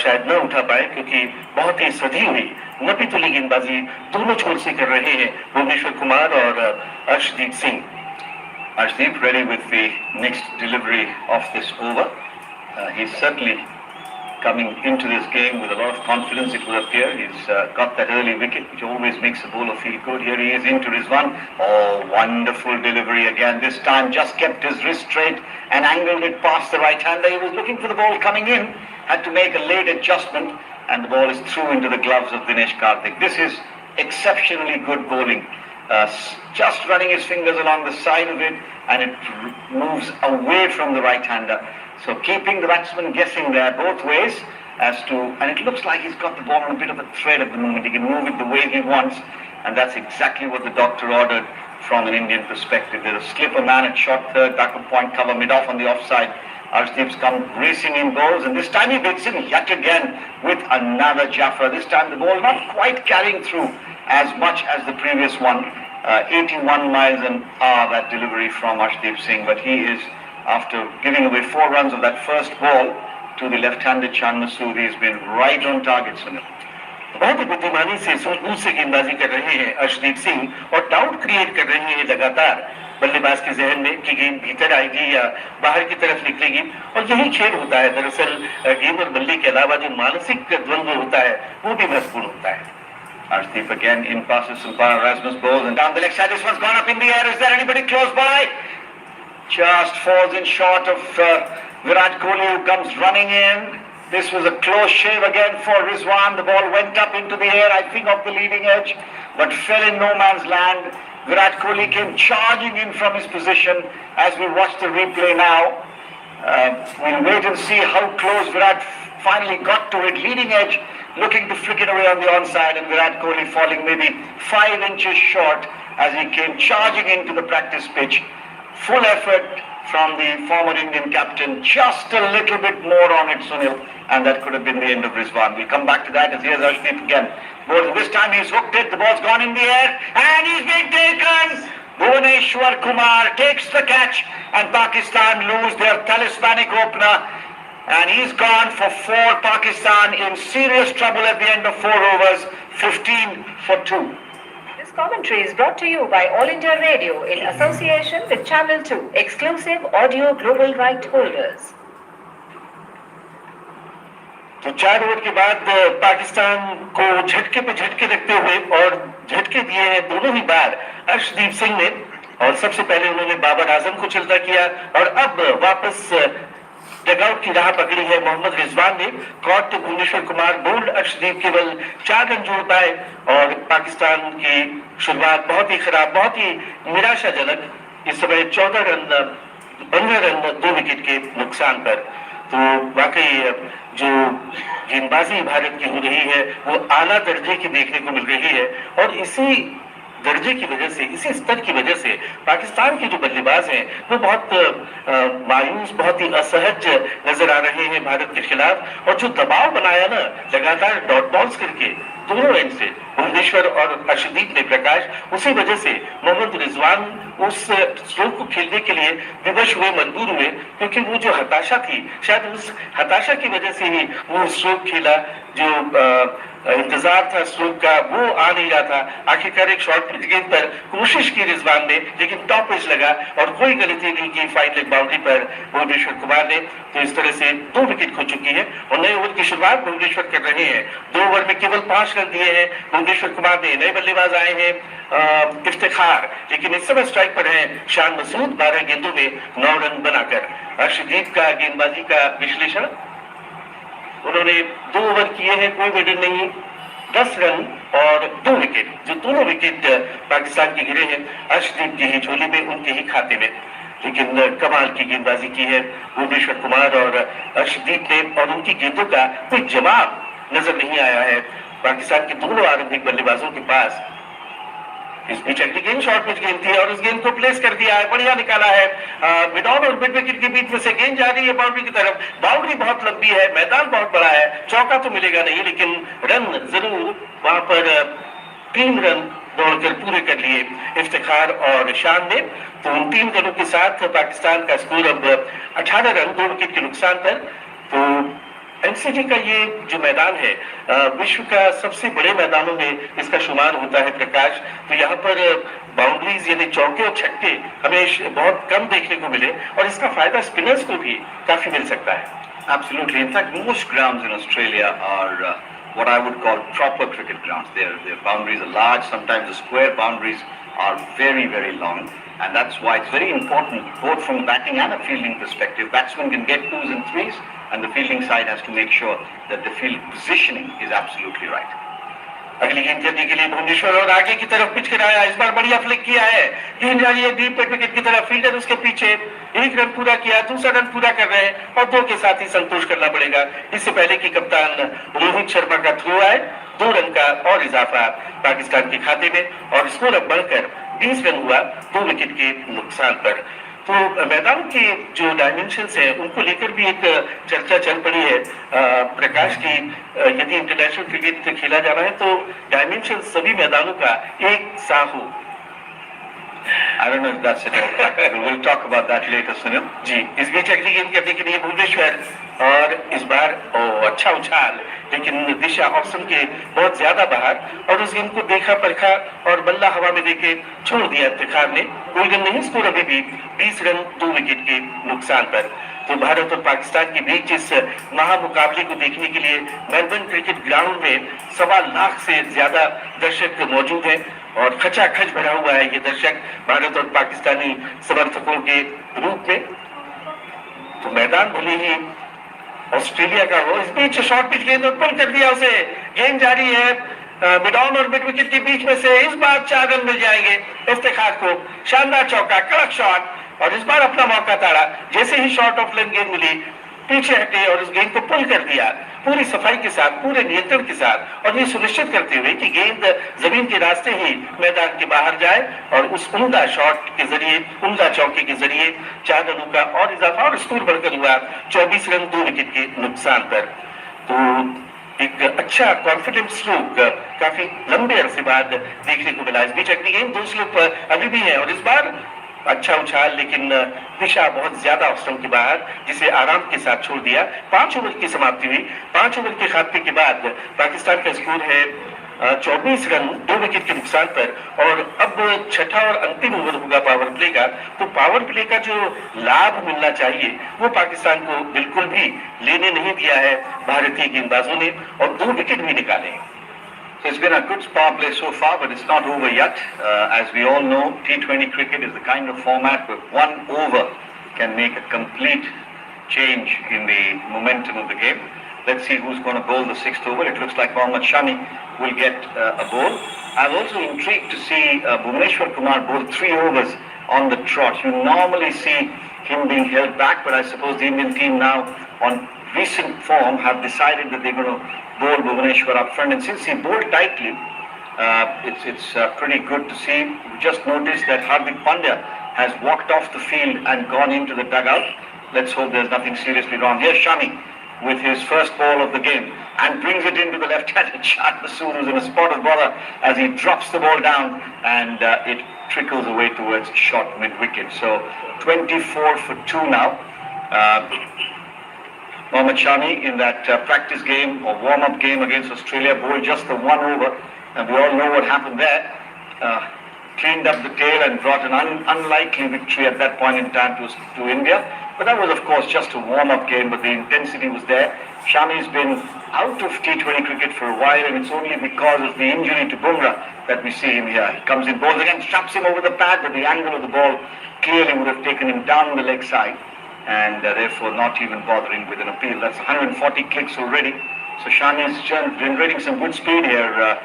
शायद न उठा पाए, क्योंकि बहुत ही सधी हुई नपी तुली गेंदबाजी दोनों छोर से कर रहे हैं भुवनेश्वर कुमार और Arshdeep Singh. Arshdeep ready with the next delivery of this over. He's certainly coming into this game with a lot of confidence, it would appear. He's got that early wicket, which always makes a bowler feel good. Here he is into his one. Oh, wonderful delivery again. This time just kept his wrist straight and angled it past the right-hander. He was looking for the ball coming in, had to make a late adjustment, and the ball is through into the gloves of Dinesh Karthik. This is exceptionally good bowling. Just running his fingers along the side of it, and it moves away from the right-hander. So keeping the batsman guessing there both ways as to, and it looks like he's got the ball on a bit of a thread at the moment. He can move it the way he wants, and that's exactly what the doctor ordered from an Indian perspective. There's a slipper man at short third, backward point cover, mid-off on the offside. Arshdeep's come racing in bowls, and this time he hits him yet again with another Jaffa. This time the ball not quite carrying through as much as the previous one. 81 miles an hour that delivery from Arshdeep Singh, but he is, after giving away 4 runs of that first ball to the left-handed Shan Masood, he's been right on target, Sunil. बहुत ही बुद्धिमानी से सूझबूझ से गेंदबाजी कर रहे हैं अर्शदीप सिंह और डाउट क्रिएट कर रहे हैं लगातार बल्लेबाज के जहन में कि गेंद भीतर आएगी या बाहर की तरफ निकलेगी। और यही खेल होता है दरअसल, गेंद और बल्ले के अलावा जो मानसिक द्वंद्व होता है वो भी महत्वपूर्ण होता है। Arshdeep again in passes Sultan Erasmus balls and down the leg side. This one's gone up in the air. Is there anybody close by? Just falls in short of Virat Kohli, who comes running in. This was a close shave again for Rizwan. The ball went up into the air, I think off the leading edge, but fell in no man's land. Virat Kohli came charging in from his position as we watch the replay now. We'll wait and see how close Virat finally got to it. Leading edge, looking to flick it away on the onside, and Virat Kohli falling maybe 5 inches short as he came charging into the practice pitch. Full effort from the former Indian captain, just a little bit more on it, Sunil, and that could have been the end of Rizwan. We'll come back to that as here's Arshdeep again. But this time he's hooked it, the ball's gone in the air, and he's been taken! Bhuvaneshwar Kumar takes the catch, and Pakistan lose their talismanic opener. And he's gone for 4. Pakistan in serious trouble at the end of 4 overs, 15 for 2. This commentary is brought to you by All India Radio in association with Channel 2, exclusive audio global right holders. तो 4 over के बाद पाकिस्तान को झटके पे झटके रखते हुए, और झटके दिए हैं दोनों ही बार अर्शदीप सिंह ने, और सबसे पहले उन्होंने बाबर आजम को चलता किया, और अब वापस डगआउट की राह पकड़ी है मोहम्मद रिजवान ने। कॉट भुवनेश्वर कुमार बोल्ड, अर्शदीप केवल 4 रन जोड़ पाए, और पाकिस्तान की शुरुआत बहुत ही खराब, बहुत ही निराशाजनक। इस समय 15 रन 2 विकेट के नुकसान पर। तो वाकई जो गेंदबाजी भारत की हो रही है वो आला दर्जे की देखने को मिल रही है, और इसी दर्जे की वजह से, इसी स्तर की वजह से पाकिस्तान के जो बल्लेबाज हैं वो बहुत मायूस, बहुत ही असहज नजर आ रहे हैं भारत के खिलाफ। और जो दबाव बनाया ना लगातार डॉट बॉल्स करके दोनों एंड से भुवनेश्वर और अर्शदीप ने प्रकाश, उसी वजह से मोहम्मद रिजवान उस स्ट्रोक को खेलने के लिए विवश हुए, मजबूर हुए, क्योंकि वो जो हताशा थी, शायद उस हताशा की वजह से ही वो स्ट्रोक खेला। जो इंतजार था स्ट्रोक का वो आ नहीं रहा था। आखिरकार एक शॉर्ट पिच गेंद पर कोशिश की रिजवान ने, लेकिन टॉप पिच लगा और कोई गलती नहीं की फाइन लेग बाउंड्री पर भुवनेश्वर कुमार ने। तो इस तरह से 2 विकेट खो चुकी है, और नए ओवर की शुरुआत भुवनेश्वर कर रहे हैं। 2 ओवर में केवल 5 रन दिए हैं भुवनेश्वर कुमार ने। नए बल्लेबाज आए हैं इफ्तिखार, लेकिन इस समय स्ट्राइक पर है शान मसूद 12 गेंदों में 9 रन बनाकर। अर्शदीप का गेंदबाजी का विश्लेषण, उन्होंने 2 ओवर किए हैं, कोई विकेट नहीं, 10 रन और 2 विकेट, जो दोनों विकेट पाकिस्तान के गिरे हैं अर्शदीप की ही झोली में, उनके ही खाते में। लेकिन कमाल की गेंदबाजी की है भुवनेश्वर कुमार और अर्शदीप ने, और उनकी गेंदों का कोई जवाब नजर नहीं आया है पाकिस्तान के दोनों आरंभिक बल्लेबाजों के पास। इस बीच अगली गेंद शॉर्ट पिच गेंद थी, और उस गेंद को प्लेस कर दिया है, बढ़िया निकाला है। मिड ऑन और मिड विकेट के बीच में से गेंद जा रही है बाउंड्री की तरफ। बाउंड्री बहुत लंबी है, मैदान बहुत बड़ा है, चौका तो मिलेगा नहीं, लेकिन रन जरूर वहां पर 3 रन दौड़कर पूरे कर लिए इफ्तिखार और शान ने। तो उन 3 रनों के साथ पाकिस्तान का स्कोर अब 18 रन 2 विकेट के नुकसान पर। तो एनसीडी का ये जो मैदान है विश्व का सबसे बड़े मैदानों में इसका शुमार होता है प्रकाश। तो यहाँ पर बाउंड्रीज यानी चौके और छक्के हमें बहुत कम देखने को मिले, और इसका फायदा स्पिनर्स को भी काफी मिल सकता है। Absolutely. In fact, most grounds in Australia are what I would call proper cricket grounds. Their boundaries are large. Sometimes the square boundaries are very, very long. And that's why it's very important, both from a batting and a fielding perspective. Batsmen can get 2s and 3s, and the fielding side has to make sure that the field positioning is absolutely right. अगली गेंद करने के लिए भुवनेश्वर और आगे की तरफ pitch कराया, इस बार बढ़िया फ्लिक किया है, गेंद जा रही है डीप पेट विकेट की तरफ, फील्डर उसके पीछे 1 रन पूरा किया, दूसरा रन पूरा कर रहे हैं, और 2 के साथ ही संतोष करना पड़ेगा। इससे पहले कि कप्तान रोहित शर्मा का थ्रो आए, 2 रन का और इजाफा पाकिस्तान के खाते में, और स्कोर अब बढ़कर 20 रन हुआ 2 विकेट के नुकसान पर। तो मैदान के जो डायमेंशंस हैं उनको लेकर भी एक चर्चा चल पड़ी है प्रकाश की, यदि इंटरनेशनल क्रिकेट खेला जा रहा है तो डायमेंशन सभी मैदानों का एक सा हो। I don't know if that's at all practical. We'll talk about that later, Sunil. जी, इस बीच अगली गेंद करने के लिए भुवनेश्वर और इस बार अच्छा उछाल, लेकिन दिशा ऑप्शन के बहुत ज्यादा बाहर और उस गेंद को देखा परखा और बल्ला हवा में देके छोड़ दिया इफ्तिखार ने। कोई रन नहीं, स्कोर अभी भी 20 रन 2 विकेट के नुकसान पर। तो भारत और पाकिस्तान के बीच इस महामुकाबले को देखने के लिए मेलबर्न क्रिकेट ग्राउंड में 1.25 लाख से ज्यादा दर्शक मौजूद हैं और खचाखच भरा हुआ है ये दर्शक भारत और पाकिस्तानी समर्थकों के रूप में। तो मैदान भले ही ऑस्ट्रेलिया का हो, इस बीच शॉर्ट पिच गेंद उत्पन्न कर दिया उसे। गेंद जारी है मिड ऑन और मिड विकेट के बीच में से, इस बार 4 रन मिल जाएंगे इफ्तिखार को। शानदार चौका, कड़क शॉट और इस बार अपना मौका ताड़ा। जैसे ही शॉर्ट ऑफ लेन गेंद मिली पीछे हटे और उस गेंद को पुल कर दिया पूरी सफाई के साथ, पूरे नियंत्रण के साथ और ये सुनिश्चित करते हुए कि गेंद जमीन के रास्ते ही मैदान के बाहर जाए और उस उम्दा शॉट के जरिए, उम्दा चौके के जरिए 4 रनों का और इजाफा और स्कोर बढ़कर हुआ 24 रन 2 विकेट के नुकसान पर। तो एक अच्छा कॉन्फिडेंस स्ट्रोक काफी लंबे अरसे बाद देखने को मिला। इस बीच अगली गेंद 2 स्लिप अभी भी है और इस बार अच्छा उछाल, लेकिन दिशा बहुत ज्यादा ऑफ स्टंप के बाहर, जिसे आराम के साथ छोड़ दिया। 5 ओवर की समाप्ति हुई। 5 ओवर के खाते के बाद पाकिस्तान का स्कोर है 24 रन 2 विकेट के नुकसान पर और अब छठा और अंतिम ओवर होगा पावर प्ले का। तो पावर प्ले का जो लाभ मिलना चाहिए वो पाकिस्तान को बिल्कुल भी लेने नहीं दिया है भारतीय गेंदबाजों ने और 2 विकेट भी निकाले। So it's been a good power play so far, but it's not over yet. As we all know, T20 cricket is the kind of format where 1 over can make a complete change in the momentum of the game. Let's see who's going to bowl the 6th over. It looks like Mohammad Shami will get a bowl. I'm also intrigued to see Bhuvneshwar Kumar bowl 3 overs on the trot. You normally see him being held back, but I suppose the Indian team now on recent form have decided that they're going to bowl Bhuvneshwar up front, and since he bowled tightly, it's pretty good to see. We just noticed that Hardik Pandya has walked off the field and gone into the dugout. Let's hope there's nothing seriously wrong. Here's Shami with his first ball of the game and brings it into the left-handed Shad Masood, who's in a spot of bother as he drops the ball down and it trickles away towards short mid-wicket. So 24 for 2 now. Mohammad Shami in that practice game or warm-up game against Australia bowled just the 1 over, and we all know what happened there. Cleaned up the tail and brought an unlikely victory at that point in time to India. But that was of course just a warm-up game, but the intensity was there. Shami's been out of T20 cricket for a while, and it's only because of the injury to Bumrah that we see him here. He comes in, bowls again, straps him over the pad, but the angle of the ball clearly would have taken him down the leg side. And therefore not even bothering with an appeal. That's 140 clicks already. So Shami is generating some good speed here,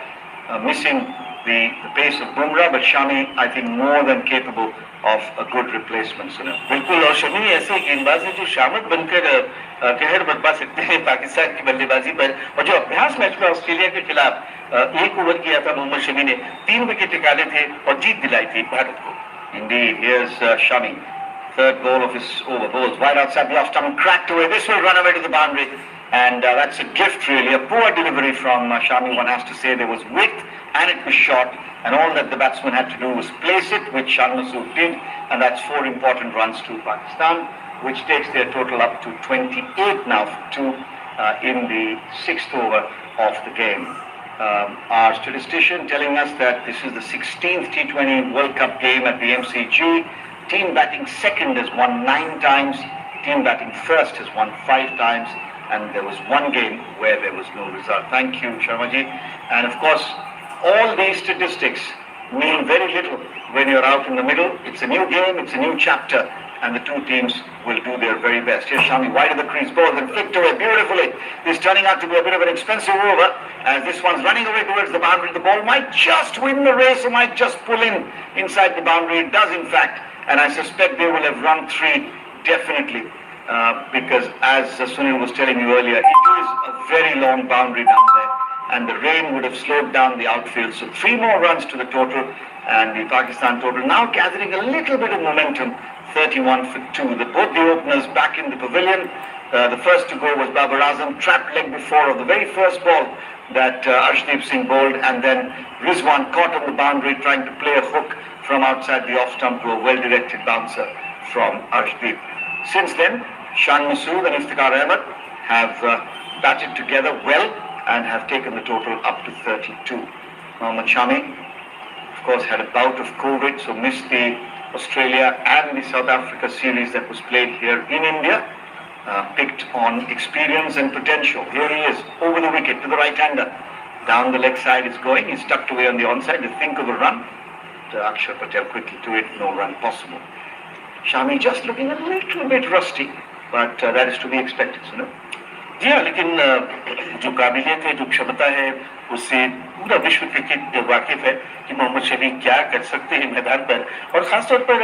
missing the pace of Bumrah, but Shami I think more than capable of a good replacement. बिल्कुल, और शमी ऐसे गेंदबाज हैं जो शामत बनकर कहर बरपा सकते हैं पाकिस्तान की बल्लेबाजी पर। और जो अभ्यास मैच में ऑस्ट्रेलिया के खिलाफ 1 ओवर किया था मोहम्मद शमी ने, 3 विकेट निकाले थे और जीत दिलाई थी भारत को। Indeed, here's Shami. Third ball of his over, bowls wide outside the off stump, cracked away. This will run away to the boundary, and that's a gift really. A poor delivery from Shami, one has to say. There was width and it was short, and all that the batsman had to do was place it, which Shad Masood did, and that's 4 important runs to Pakistan, which takes their total up to 28 now for 2 in the 6th over of the game. Our statistician telling us that this is the 16th T20 World Cup game at the MCG. Team batting second has won 9 times, team batting first has won 5 times, and there was 1 game where there was no result. Thank you, Sharmaji. And of course, all these statistics mean very little when you're out in the middle. It's a new game, it's a new chapter, and the 2 teams will do their very best. Here's Shami wide of the crease, ball and flicked away beautifully. This turning out to be a bit of an expensive over, as this one's running away towards the boundary. The ball might just win the race or might just pull in inside the boundary. It does in fact. And I suspect they will have run 3 definitely, because as Sunil was telling you earlier, it is a very long boundary down there, and the rain would have slowed down the outfield. So 3 more runs to the total, and the Pakistan total now gathering a little bit of momentum, 31 for 2. Both the openers back in the pavilion. The first to go was Babar Azam, trapped leg before of the very first ball that Arshdeep Singh bowled, and then Rizwan caught on the boundary trying to play a hook from outside the off stump to a well-directed bouncer from Arshdeep. Since then, Shan Masood and Iftikhar Ahmed have batted together well and have taken the total up to 32. Mohammad Shami, of course, had a bout of COVID, so missed the Australia and the South Africa series that was played here in India. Picked on experience and potential. Here he is, over the wicket to the right-hander. Down the leg side is going. He's tucked away on the onside to think of a run. Akshar Patel quickly to it, no run possible. Shami just looking a little bit rusty, but that is to be expected, you know. जी हाँ, लेकिन जो काबिलियत है, जो क्षमता है, उससे पूरा विश्व क्रिकेट वाकिफ है कि मोहम्मद शमी क्या कर सकते हैं मैदान पर, और खासतौर पर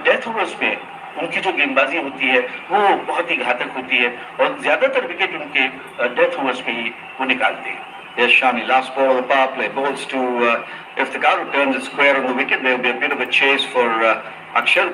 डेथ ओवर्स में उनकी जो गेंदबाजी होती है वो बहुत ही घातक होती है, और ज्यादातर विकेट उनके डेथ ओवर्स में ही वो निकालते हैं. Yes, Shami, last ball of the power play. Balls to Iftikhar, who turns it square on the wicket. There will be a bit of a chase for Akshar.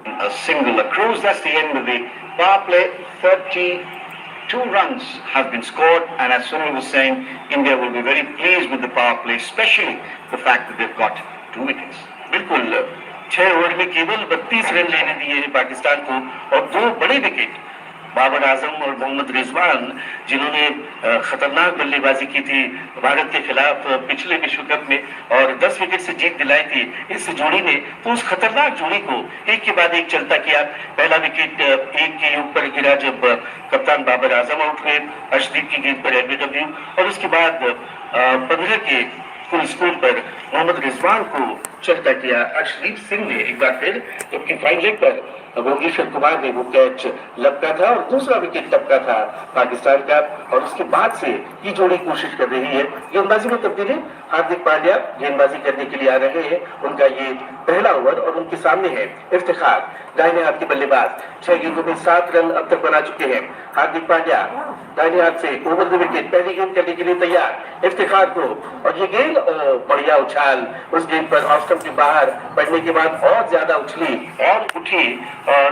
A single, a cruise. That's the end of the power play. 32 runs have been scored, and as Sunil was saying, India will be very pleased with the power play, especially the fact that they've got 2 wickets. बिल्कुल 6 over में केवल 32 run लेने दिए हैं पाकिस्तान को, और 2 बड़े wicket Babar Azam और मोहम्मद रिजवान, जिन्होंने खतरनाक बल्लेबाजी की थी भारत के खिलाफ पिछले विश्व कप में और 10 विकेट से जीत दिलाई थी इस जोड़ी ने, तो उस खतरनाक जोड़ी को एक के बाद एक चलता किया. पहला विकेट एक के ऊपर गिरा जब कप्तान बाबर आजम आउट हुए अर्शदीप की गेंद पर एलबीडब्ल्यू, और उसके बाद 15 के फुल स्कोर पर मोहम्मद रिजवान को चलता किया अर्शदीप सिंह ने एक बार फिर, जबकि फाइन लेग पर भुवनेश्वर कुमार ने वो कैच लपका था और दूसरा विकेट टपका था पाकिस्तान का, और उसके बाद से ये जोड़ी कोशिश कर रही है. गेंदबाजी में तब्दीली, हार्दिक पांड्या गेंदबाजी करने के लिए आ रहे हैं. उनका ये पहला ओवर और उनके सामने है इफ्तिखार, दाहिने हाथ के बल्लेबाज. 6 गेंदों में 7 रन अब तक बना चुके हैं. हार्दिक पांड्या दाहिने हाथ से ओवर द विकेट पहली गेंद करने के लिए तैयार इफ्तिखार को, और ये गेंद बढ़िया उछाल उस गेंद पर ऑफ स्टंप के बाहर पड़ने के बाद और ज्यादा उछली और उठी और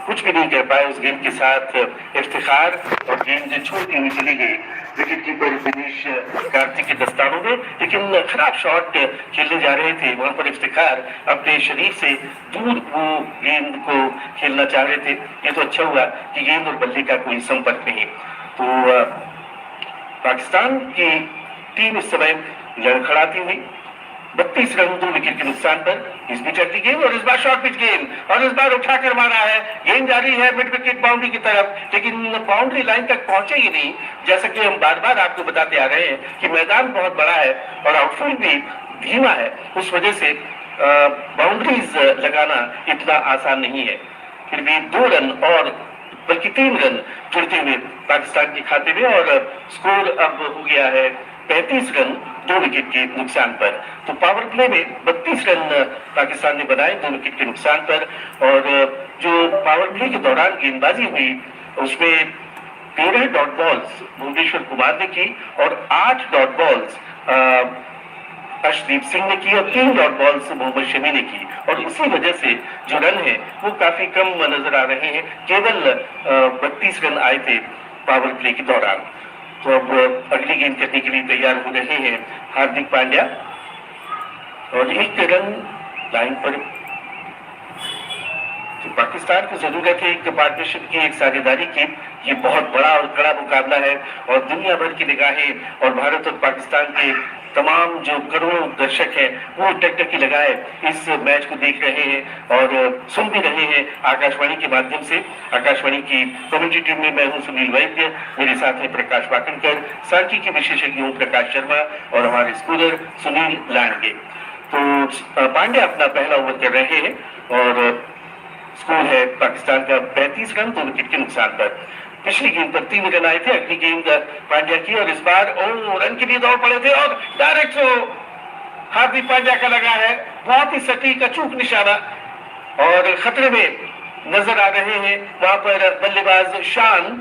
कुछ भी नहीं कर पाए उस गेंद के साथ इफ्तिखार, और गेंद छोड़ती हुई चली गई विकेट कीपर दिनेश कार्तिक के दस्तानों में. लेकिन खराब शॉट खेलने जा रहे थे वहां पर इफ्तिखार, अपने शरीर से दूर वो गेंद को खेलना चाह रहे थे. ये तो अच्छा हुआ कि गेंद और बल्ले का कोई संपर्क नहीं. तो पाकिस्तान की टीम इस समय लड़खड़ाती हुई 32 रन 2 विकेट के नुकसान पर. इस बीच अगली गेंद, और इस बार शॉर्ट पिच गेंद, और इस बार उठाकर मारा है. गेंद जा रही है मिड विकेट बाउंड्री की तरफ, लेकिन बाउंड्री लाइन तक पहुंचे ही नहीं. जैसा कि हम बार बार आपको बताते आ रहे हैं कि मैदान बहुत बड़ा है और आउटफील्ड भी धीमा है, उस वजह से बाउंड्रीज लगाना इतना आसान नहीं है. फिर भी 2 रन और बल्कि 3 रन जुड़ते हुए पाकिस्तान के खाते में, और स्कोर अब हो गया है 35 रन 2 विकेट के नुकसान पर. तो पावर प्ले में 32 रन पाकिस्तान ने बनाए 2 विकेट के नुकसान पर, और जो पावर प्ले के दौरान गेंदबाजी हुई उसमें 13 डॉट बॉल्स भुवनेश्वर कुमार ने की और 8 डॉट बॉल्स अर्शदीप सिंह ने की और 3 डॉट बॉल्स मोहम्मद शमी ने की, और इसी वजह से जो रन है वो काफी कम नजर आ रहे हैं. केवल 32 रन आए थे पावर प्ले के दौरान. तो अब अगली गेंद करने के लिए तैयार हो रहे हैं हार्दिक पांड्या, और 1 रन लाइन पर. तो पाकिस्तान को जरूरत है एक पार्टनरशिप की, एक साझेदारी की. ये बहुत बड़ा और कड़ा मुकाबला है, और दुनिया भर की निगाहें और भारत और पाकिस्तान के तमाम जो करोड़ों दर्शक हैं वो टकटकी लगाए इस मैच को देख रहे हैं और सुन भी रहे हैं आकाशवाणी के माध्यम से. आकाशवाणी की कम्युनिटी टीम में मैं हूं सुनील वैद्य, मेरे साथ है प्रकाश वाकनकर, सांख्यिकी विशेषज्ञ हूं प्रकाश शर्मा, और हमारे स्कूलर सुनील लांडगे. तो पांड्या अपना पहला ओवर कर रहे हैं, और स्कोर है पाकिस्तान का 35 रन 2 विकेट के नुकसान पर. पिछली गेंद पर 3 रन आए थे, अगली गेंद पांड्या की, और इस बार रन के लिए दौड़ पड़े थे, और डायरेक्ट हार्दिक पांड्या का लगा है. बहुत ही सटीक अचूक निशाना, और खतरे में नजर आ रहे हैं वहां पर बल्लेबाज शान.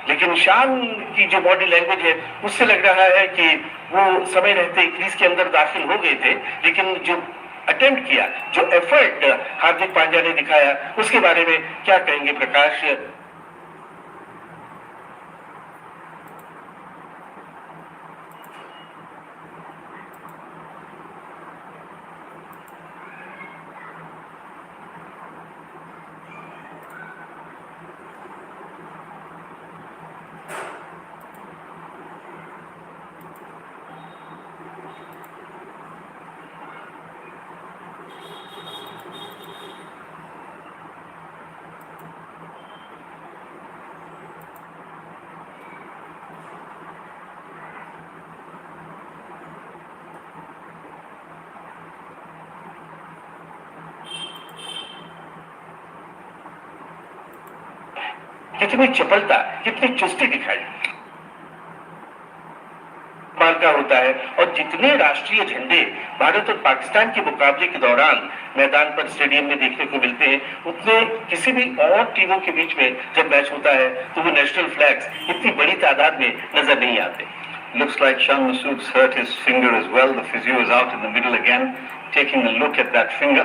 लेकिन शान की जो बॉडी लैंग्वेज है उससे लग रहा है कि वो समय रहते क्रीज के अंदर दाखिल हो गए थे, लेकिन जो अटेम्प्ट किया, जो एफर्ट हार्दिक पांड्या ने दिखाया, उसके बारे में क्या कहेंगे प्रकाश? कितनी चपलता, कितनी चुस्ती दिखाई बार का होता है। और जितने राष्ट्रीय झंडे भारत और पाकिस्तान के मुकाबले के दौरान मैदान पर स्टेडियम में देखने को मिलते हैं, उतने किसी भी और टीमों के बीच में जब मैच होता है तो वो नेशनल फ्लैग्स इतनी बड़ी तादाद में नजर नहीं आते। Looks like Shan Masood's hurt his finger as well. The physio is out in the middle again, taking a look at that finger.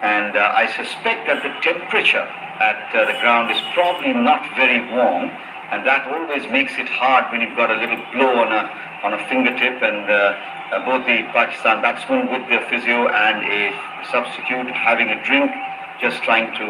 And I suspect that the temperature at the ground is probably not very warm. And that always makes it hard when you've got a little blow on a fingertip. And both the Pakistan batsmen with their physio and a substitute having a drink, just trying to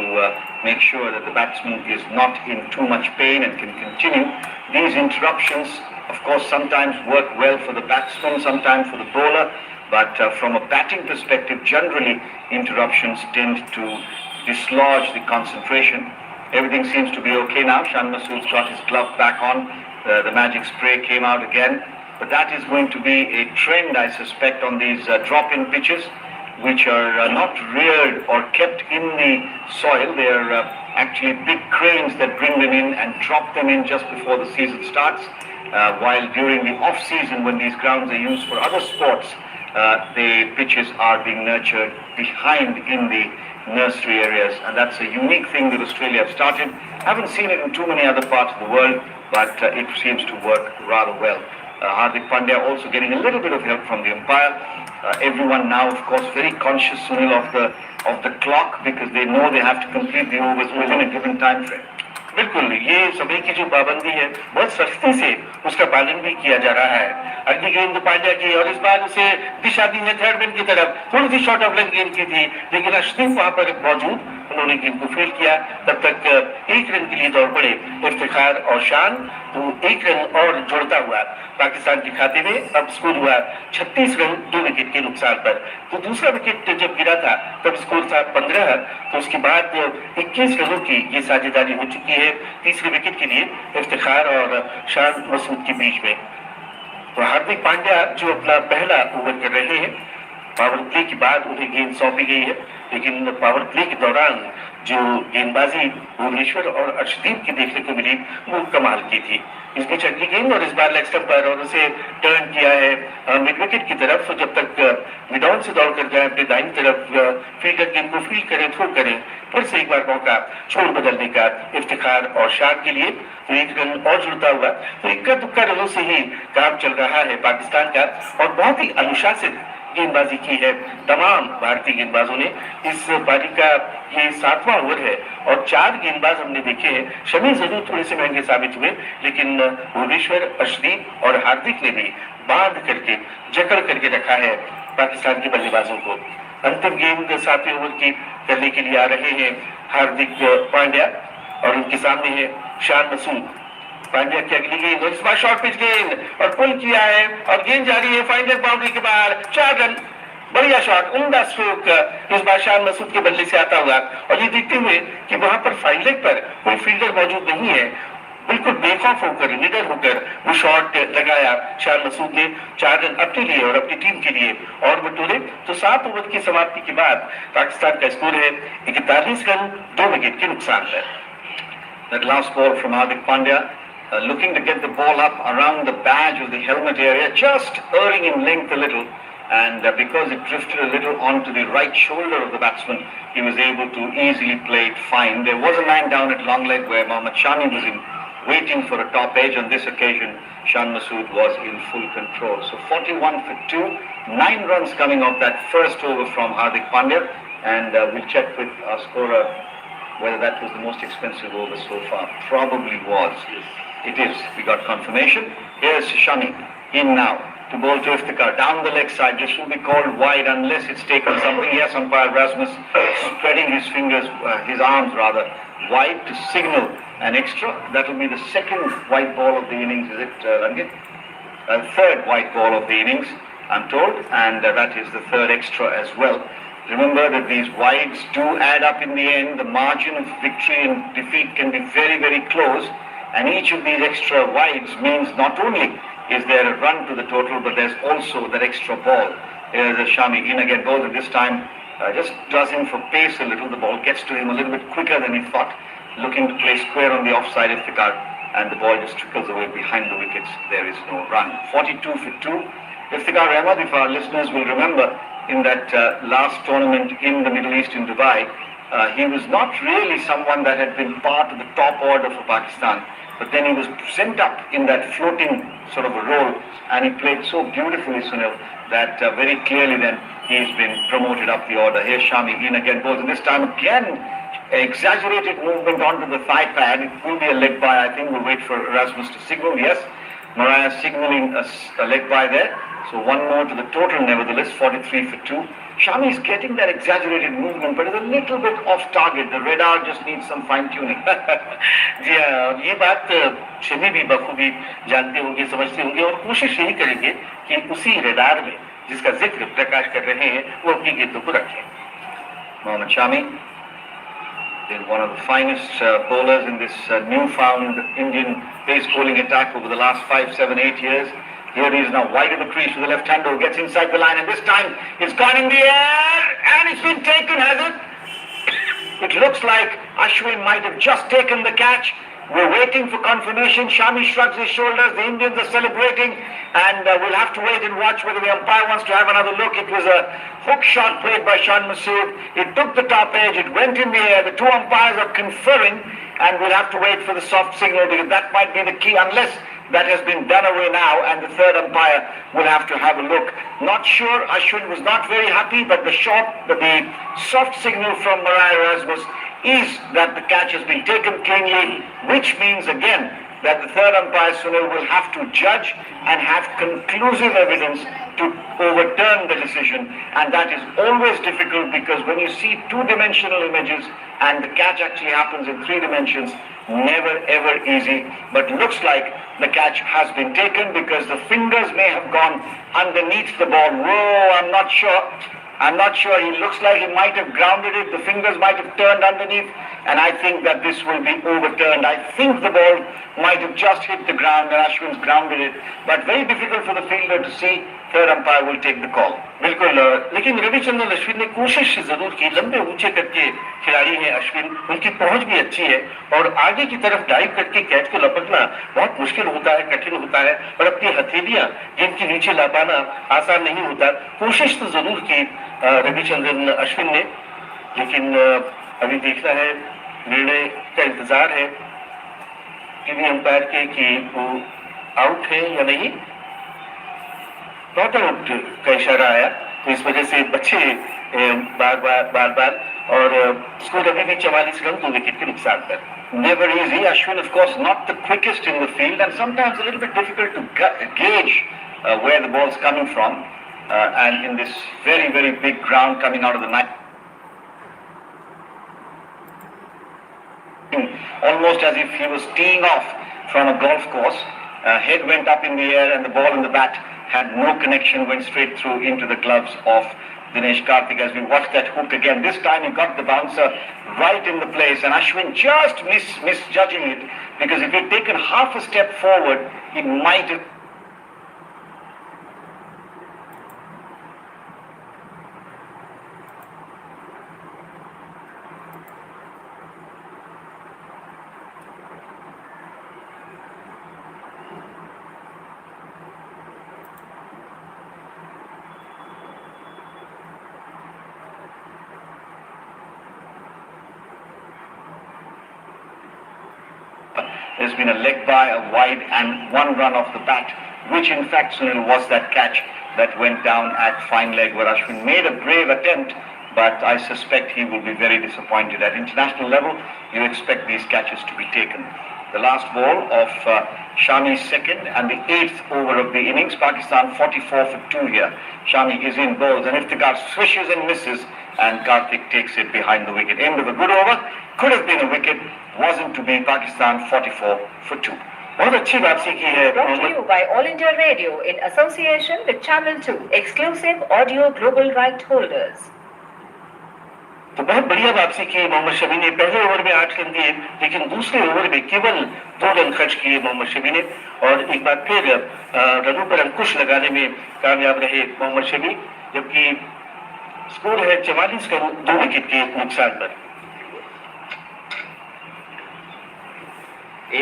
make sure that the batsman is not in too much pain and can continue. These interruptions, of course, sometimes work well for the batsman, sometimes for the bowler, but from a batting perspective, generally interruptions tend to dislodge the concentration. Everything seems to be okay now. Shan Masood's got his glove back on. The magic spray came out again. But that is going to be a trend, I suspect, on these drop-in pitches, which are not reared or kept in the soil. They are actually big cranes that bring them in and drop them in just before the season starts. While during the off-season, when these grounds are used for other sports, the pitches are being nurtured behind in the nursery areas, and that's a unique thing that Australia have started. Haven't seen it in too many other parts of the world, but it seems to work rather well. Hardik Pandya also getting a little bit of help from the umpire. Everyone now, of course, very conscious, Sunil, of the clock, because they know they have to complete the overs within a given time frame. बिल्कुल, ये समय की जो पाबंदी है बहुत सख्ती से उसका पालन भी किया जा रहा है। अगली गेंद पांड्या की, और इस बार उसे दिशा दी है थर्ड मैन की तरफ। थोड़ी सी शॉर्ट ऑफ लेग गेंद की थी, लेकिन अर्शदीप वहां पर मौजूद, उन्होंने गेंद को फील्ड किया। तब तक एक रन के लिए दौड़ पड़े इफ्तिखार और शान, तो एक रन और जोड़ता हुआ पाकिस्तान के खाते में अब स्कोर हुआ 36 रन 2 विकेट के नुकसान पर। तो दूसरा विकेट जब गिरा था तब स्कोर था 15, तो उसके बाद 21 रनों की ये साझेदारी हो चुकी है तीसरे विकेट के लिए इफ्तिखार और शान मसूद के बीच में। तो हार्दिक पांड्या जो अपना पहला ओवर कर रहे हैं, पावर प्ले के बाद उन्हें गेंद सौंपी गई है, लेकिन पावर प्ले के दौरान जो गेंदबाजी भुवनेश्वर और अर्शदीप की देखने को मिली वो कमाल की थी। इस बीच अगली गेंद, और इस बार लेग स्टंप पर, और उसे टर्न किया है मिड विकेट की तरफ। जब तक मिड ऑन से दौड़ कर जाए अपने दाईं तरफ, फील्डर गेंद को फील्ड करें, थ्रो करें, फिर से एक बार मौका छोड़ बदलने का इफ्तिखार और शान के लिए। तो एक रन और जुड़ता हुआ, तो इक्का दुक्का रनों से ही काम चल रहा है पाकिस्तान का, और बहुत ही अनुशासित गेंदबाजी की है तमाम भारतीय गेंदबाजों ने। इस पारी का ये 7वां ओवर है और 4 गेंदबाज हमने देखे हैं। शमी जरूर थोड़े से महंगे साबित हुए, लेकिन भुवनेश्वर, अर्शदीप और हार्दिक ने भी बांध करके, जकड़ करके रखा है पाकिस्तान के बल्लेबाजों को। अंतिम गेंद 7वें ओवर की करने के लिए आ रहे हैं हार्दिक पांड्या, और उनके सामने है शान मसूद। पांड्या की अगली गेंद, और इस बार शॉर्ट पिच गेंद, और पुल किया है, और गेंद जा रही है फाइनल बाउंड्री के बाहर। 4 रन, बढ़िया शॉट, उम्दा स्ट्रोक इस बार शान मसूद के बल्ले से आता हुआ। और ये देखते हुए कि वहां पर फाइनल पर कोई फील्डर मौजूद नहीं है, बिल्कुल बेखौफ होकर, निडर होकर वो शॉट लगाया शान मसूद ने। 4 रन अपने लिए और अपनी टीम के लिए और बटोरे। तो 7 ओवर की समाप्ति के बाद पाकिस्तान का स्कोर है 41 रन 2 विकेट के नुकसान पर। That last ball from Hardik Pandya, looking to get the ball up around the badge of the helmet area, just erring in length a little, and because it drifted a little onto the right shoulder of the batsman, he was able to easily play it fine. There was a man down at long leg where Mohammad Shami was waiting for a top edge. On this occasion, Shan Masood was in full control. So 41 for 2, 9 runs coming off that first over from Hardik Pandya, and we'll check with our scorer whether that was the most expensive over so far. Probably was. It is. We got confirmation. Here's Shami in now to bowl to Iftikhar down the leg side. This will be called wide unless it's taken something. Yes, umpire Rasmus spreading his fingers, his arms rather, wide to signal an extra. That will be the second white ball of the innings, is it, Rangit? Third white ball of the innings, I'm told, and that is the third extra as well. Remember that these wides do add up in the end. The margin of victory and defeat can be very, very close. And each of these extra wides means not only is there a run to the total, but there's also that extra ball. Here's Shami in again, bowls at this time, just does him for pace a little. The ball gets to him a little bit quicker than he thought. looking to play square on the offside Iftikhar, and the ball just trickles away behind the wickets. There is no run. 42 for 2. Iftikhar Ahmed, if our listeners will remember, in that last tournament in the Middle East in Dubai, he was not really someone that had been part of the top order for Pakistan, but then he was sent up in that floating sort of a role, and he played so beautifully, Sunil, that very clearly then he's been promoted up the order. Here's Shami in again, goes, and this time again exaggerated movement onto the thigh pad. It will be a leg bye, I think. We'll wait for Erasmus to signal. Yes, Mariah signaling a leg bye there. So one more to the total, nevertheless. 43 for 2. Shami is getting that exaggerated movement, but it's a little bit off target. The radar just needs some fine tuning. जी हाँ, ये बात शमी भी बखूबी जानते होंगे, समझते होंगे, और कोशिश यही करेंगे कि उसी रडार में जिसका जिक्र प्रकाश कर रहे हैं वो अपनी गेंदों को रखें. Mohammad Shami, been one of the finest bowlers in this newfound Indian pace bowling attack over the last 5, 7, 8 years. Here he is now wide of the crease with the left-hander who gets inside the line, and this time it's gone in the air and it's been taken, has it? It looks like Ashwin might have just taken the catch. We're waiting for confirmation. Shami shrugs his shoulders. The Indians are celebrating, and we'll have to wait and watch whether the umpire wants to have another look. It was a hook shot played by Shan Masood. It took the top edge. It went in the air. The two umpires are conferring, and we'll have to wait for the soft signal, because that might be the key, unless that has been done away now, and the third umpire will have to have a look. Not sure. Ashwin was not very happy, but the soft signal from Mariah Erasmus is that the catch has been taken cleanly, which means again that the third umpire, Sunil, will have to judge and have conclusive evidence to overturn the decision, and that is always difficult, because when you see two-dimensional images and the catch actually happens in 3 dimensions, never ever easy. But looks like the catch has been taken, because the fingers may have gone underneath the ball. Whoa, I'm not sure. He looks like he might have grounded it. The fingers might have turned underneath, and I think that this will be overturned. I think the ball might have just hit the ground and Ashwin's grounded it, but very difficult for the fielder to see. Third umpire will take the call. बिल्कुल, लेकिन रविचंद्रन अश्विन ने कोशिश जरूर की. लंबे ऊंचे करके खिलाड़ी हैं अश्विन, उनकी पहुंच भी अच्छी है, और आगे की तरफ डाइव करके कैच को लपकना बहुत मुश्किल होता है, कठिन होता है, और अपनी हथेलियां गेंद के नीचे ला पाना आसान नहीं होता. कोशिश तो जरूर की रविचंद्रन अश्विन ने, लेकिन अभी देखना है, निर्णय का इंतजार है टीवी अंपायर के कि वो आउट है या नहीं. नॉट आउट का इशारा आया, तो इस वजह से बच्चे बार और स्कोर अभी भी 44 रन 2 विकेट के नुकसान पर. Never easy. Ashwin, of course, not the quickest in the field, and sometimes a little bit difficult to gauge where the ball's coming from. And in this very, very big ground coming out of the night, almost as if he was teeing off from a golf course. Head went up in the air, and the ball in the bat had no connection, went straight through into the gloves of Dinesh Karthik. As we watched that hook again, this time he got the bouncer right in the place, and Ashwin just misjudging it, because if he'd taken half a step forward, he might have There's been a leg bye, a wide, and 1 run off the bat, which in fact, Sunil, was that catch that went down at fine leg, where Ashwin made a brave attempt, but I suspect he will be very disappointed. At international level, you expect these catches to be taken. The last ball of Shami's second and the 8th over of the innings. Pakistan 44 for 2 here. Shami is in bowls, and Iftikhar swishes and misses, and Karthik takes it behind the wicket. End of a good over. Could have been a wicket. Wasn't to be. Pakistan 44 for 2. बहुत अच्छी वापसी की है. Brought to you by All India Radio in association with Channel 2, exclusive audio global right holders. तो बहुत बढ़िया वापसी की मोहम्मद शमी ने. पहले ओवर में 8 रन दिए, लेकिन दूसरे ओवर में केवल 2 रन खर्च किए मोहम्मद शमी ने, और एक बार फिर रनों पर अंकुश लगाने में कामयाब रहे मोहम्मद शमी, जबकि स्कोर है 44 रन 2 विकेट के नुकसान पर.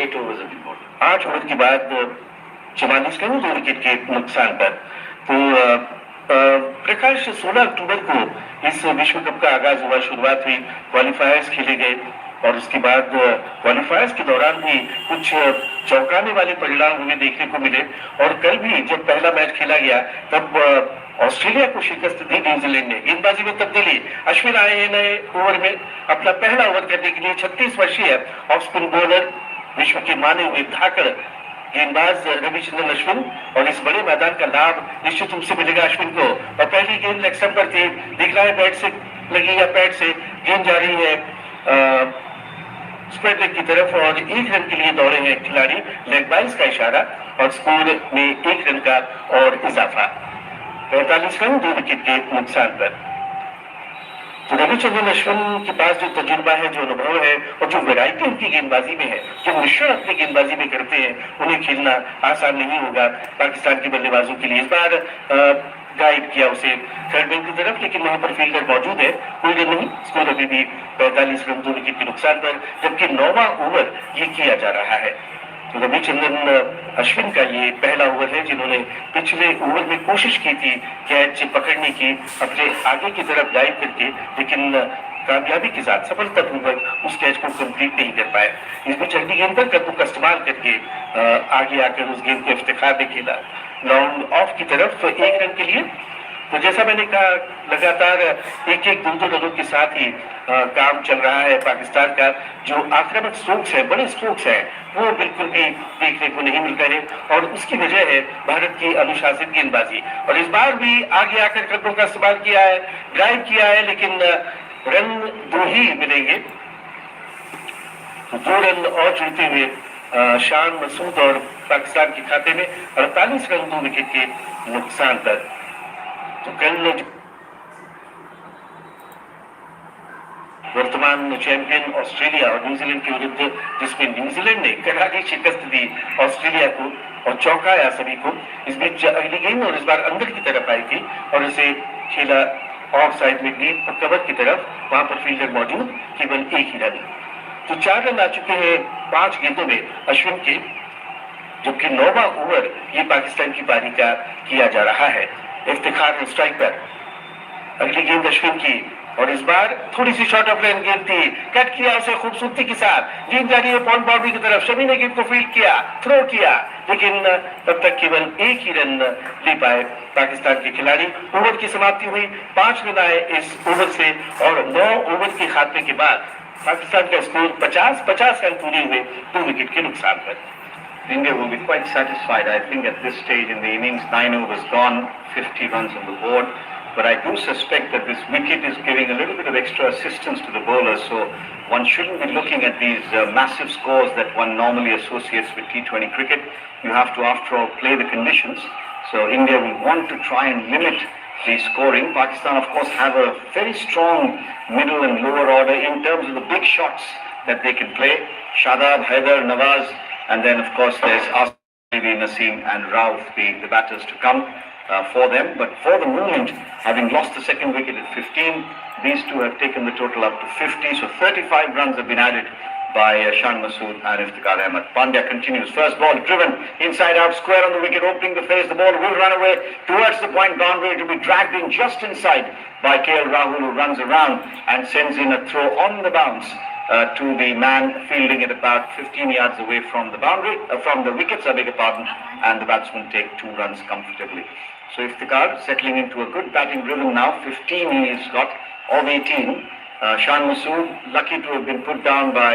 8 overs have been bowled. 8 over के बाद 44 रन 2 विकेट के नुकसान पर। तो प्रकाश 16 अक्टूबर को इस विश्व कप का आगाज हुआ, शुरुआत हुई, क्वालिफायर्स खेले गए और उसके बाद क्वालिफायर्स के दौरान भी कुछ चौंकाने वाले परिणाम हमें देखने को मिले। और कल भी जब पहला मैच खेला गया तब ऑस्ट्रेलिया को शिकस्त दी न्यूजीलैंड ने। गेंदबाजी में तब्दीली, अश्विन आए हैं नए ओवर में अपना पहला ओवर करने के लिए। 36 वर्षीय ऑफ स्पिन बॉलर, विश्व के माने हुए धाकड़ गेंदबाज रविचंद्रन अश्विन, और इस बड़े मैदान का लाभ निश्चित रूप से मिलेगा अश्विन को। और पहली गेंद लेग स्टंप पर थी, दिख रहा है बैट से लगी या पैड से गेंद जा रही है स्क्वायर लेग की तरफ और 1 रन के लिए दौड़े हैं खिलाड़ी। लेग बाइस का इशारा और स्कोर में 1 रन का और इजाफा। 45 रन 2 विकेट के नुकसान पर। तो रविचंद्रन अश्विन के पास जो तजुर्बा है, जो अनुभव है और जो वैरायटी उनकी गेंदबाजी में है, जो मिश्रण अपनी गेंदबाजी में करते हैं, उन्हें खेलना आसान नहीं होगा पाकिस्तान के बल्लेबाजों के लिए। इस बार गाइड किया उसे थर्ड मैन की तरफ, लेकिन वहां पर फील्डर मौजूद है, कोई रन नहीं। स्कोर अभी भी 45 रन 2 विकेट के नुकसान पर, जबकि 9वां ओवर ये किया जा रहा है। तो रविचंद्रन अश्विन का ये पहला ओवर है, जिन्होंने पिछले ओवर में कोशिश की थी कैच पकड़ने की अपने आगे की तरफ डाइव करके, लेकिन कामयाबी के साथ सफलतापूर्वक उस कैच को कंप्लीट नहीं कर पाए। इस बीच अगली गेंद पर कद्दू का इस्तेमाल करके आगे आकर उस गेंद को इफ्तिखार ने खेला लॉन्ग ऑफ की तरफ 1 रन के लिए। तो जैसा मैंने कहा, लगातार 1-1 2-2 रनों के साथ ही काम चल रहा है पाकिस्तान का। जो आक्रामक स्ट्रोक्स है, बड़े स्ट्रोक्स है, वो बिल्कुल भी देखने को नहीं मिल रहे और उसकी वजह है भारत की अनुशासित गेंदबाजी। और इस बार भी आगे आकर कदमों का इस्तेमाल किया है, ड्राइव किया है, लेकिन रन 2 ही मिलेंगे। तो 2 रन और जुड़ते हुए शान मसूद और पाकिस्तान के खाते में 48 रन 2 विकेट के नुकसान पर। तो कल वर्तमान चैंपियन ऑस्ट्रेलिया और न्यूजीलैंड के विरुद्ध, जिसमें न्यूजीलैंड ने करारी शिकस्त दी ऑस्ट्रेलिया को और चौंकाया सभी को। इस बीच अगली गेंद और इस बार अंदर की तरफ आई थी और इसे खेला ऑफ साइड में डीप कवर की तरफ, वहां पर फील्डर मौजूद, केवल 1 ही रन। तो 4 रन आ चुके हैं 5 गेंदों में अश्विन के, जबकि 9वां ओवर ये पाकिस्तान की पारी का किया जा रहा है। इफ्तिखार स्ट्राइक पर, अगली गेंद अश्विन की और इस बार थोड़ी सी शॉर्ट ऑफ लाइन गेंद थी, कट किया उसे खूबसूरती के साथ, गेंद जा रही है पॉइंट बाउंड्री की तरफ। शमी ने गेंद को फील्ड किया, थ्रो किया, लेकिन तब तक केवल 1 ही रन ले पाए पाकिस्तान के खिलाड़ी। ओवर की समाप्ति हुई, 5 रन आए इस ओवर से और 9 ओवर के खात्मे के बाद पाकिस्तान का स्कोर 50 रन पूरे हुए 2 विकेट के नुकसान पर। India will be quite satisfied, I think, at this stage in the innings. 9 overs gone, 50 runs on the board. But I do suspect that this wicket is giving a little bit of extra assistance to the bowlers. So one shouldn't be looking at these massive scores that one normally associates with T20 cricket. You have to, after all, play the conditions. So India will want to try and limit the scoring. Pakistan, of course, have a very strong middle and lower order in terms of the big shots that they can play. Shadab, Haider, Nawaz. And then, of course, there's Asif, Naseem and Rauf being the batters to come for them. But for the moment, having lost the second wicket at 15, these two have taken the total up to 50. So 35 runs have been added by Shan Masood and Iftikhar Ahmed. Pandya continues. First ball driven inside out, square on the wicket, opening the face. The ball will run away towards the point boundary to be dragged in just inside by KL Rahul, who runs around and sends in a throw on the bounce to the man fielding it about 15 yards away from the boundary, from the wickets, I beg your pardon, and the batsmen take 2 runs comfortably. So Iftikhar settling into a good batting rhythm now. 15 he's got of 18. Shan Masood lucky to have been put down by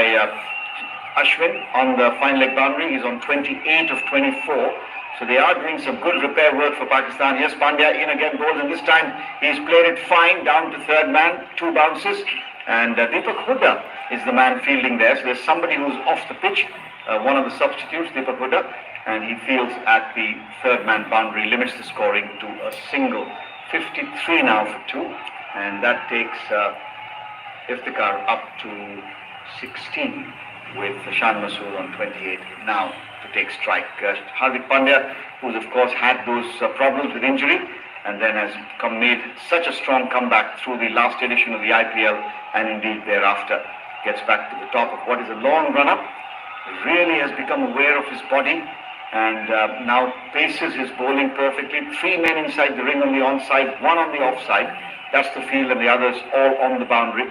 Ashwin on the fine leg boundary. He's on 28 of 24. So they are doing some good repair work for Pakistan. Yes, Pandya in again, bowls, and this time he's played it fine down to third man, 2 bounces. And Deepak Hooda is the man fielding there. So there's somebody who's off the pitch, one of the substitutes, Deepak Hooda, and he fields at the third man boundary, limits the scoring to a single. 53 now for 2, and that takes Iftikhar up to 16 with Shan Masood on 28 now to take strike. Hardik Pandya, who's of course had those problems with injury, and then has made such a strong comeback through the last edition of the IPL, and indeed thereafter gets back to the top of what is a long run-up. really has become aware of his body and now paces his bowling perfectly. 3 men inside the ring on the onside, 1 on the offside. That's the field, and the others all on the boundary.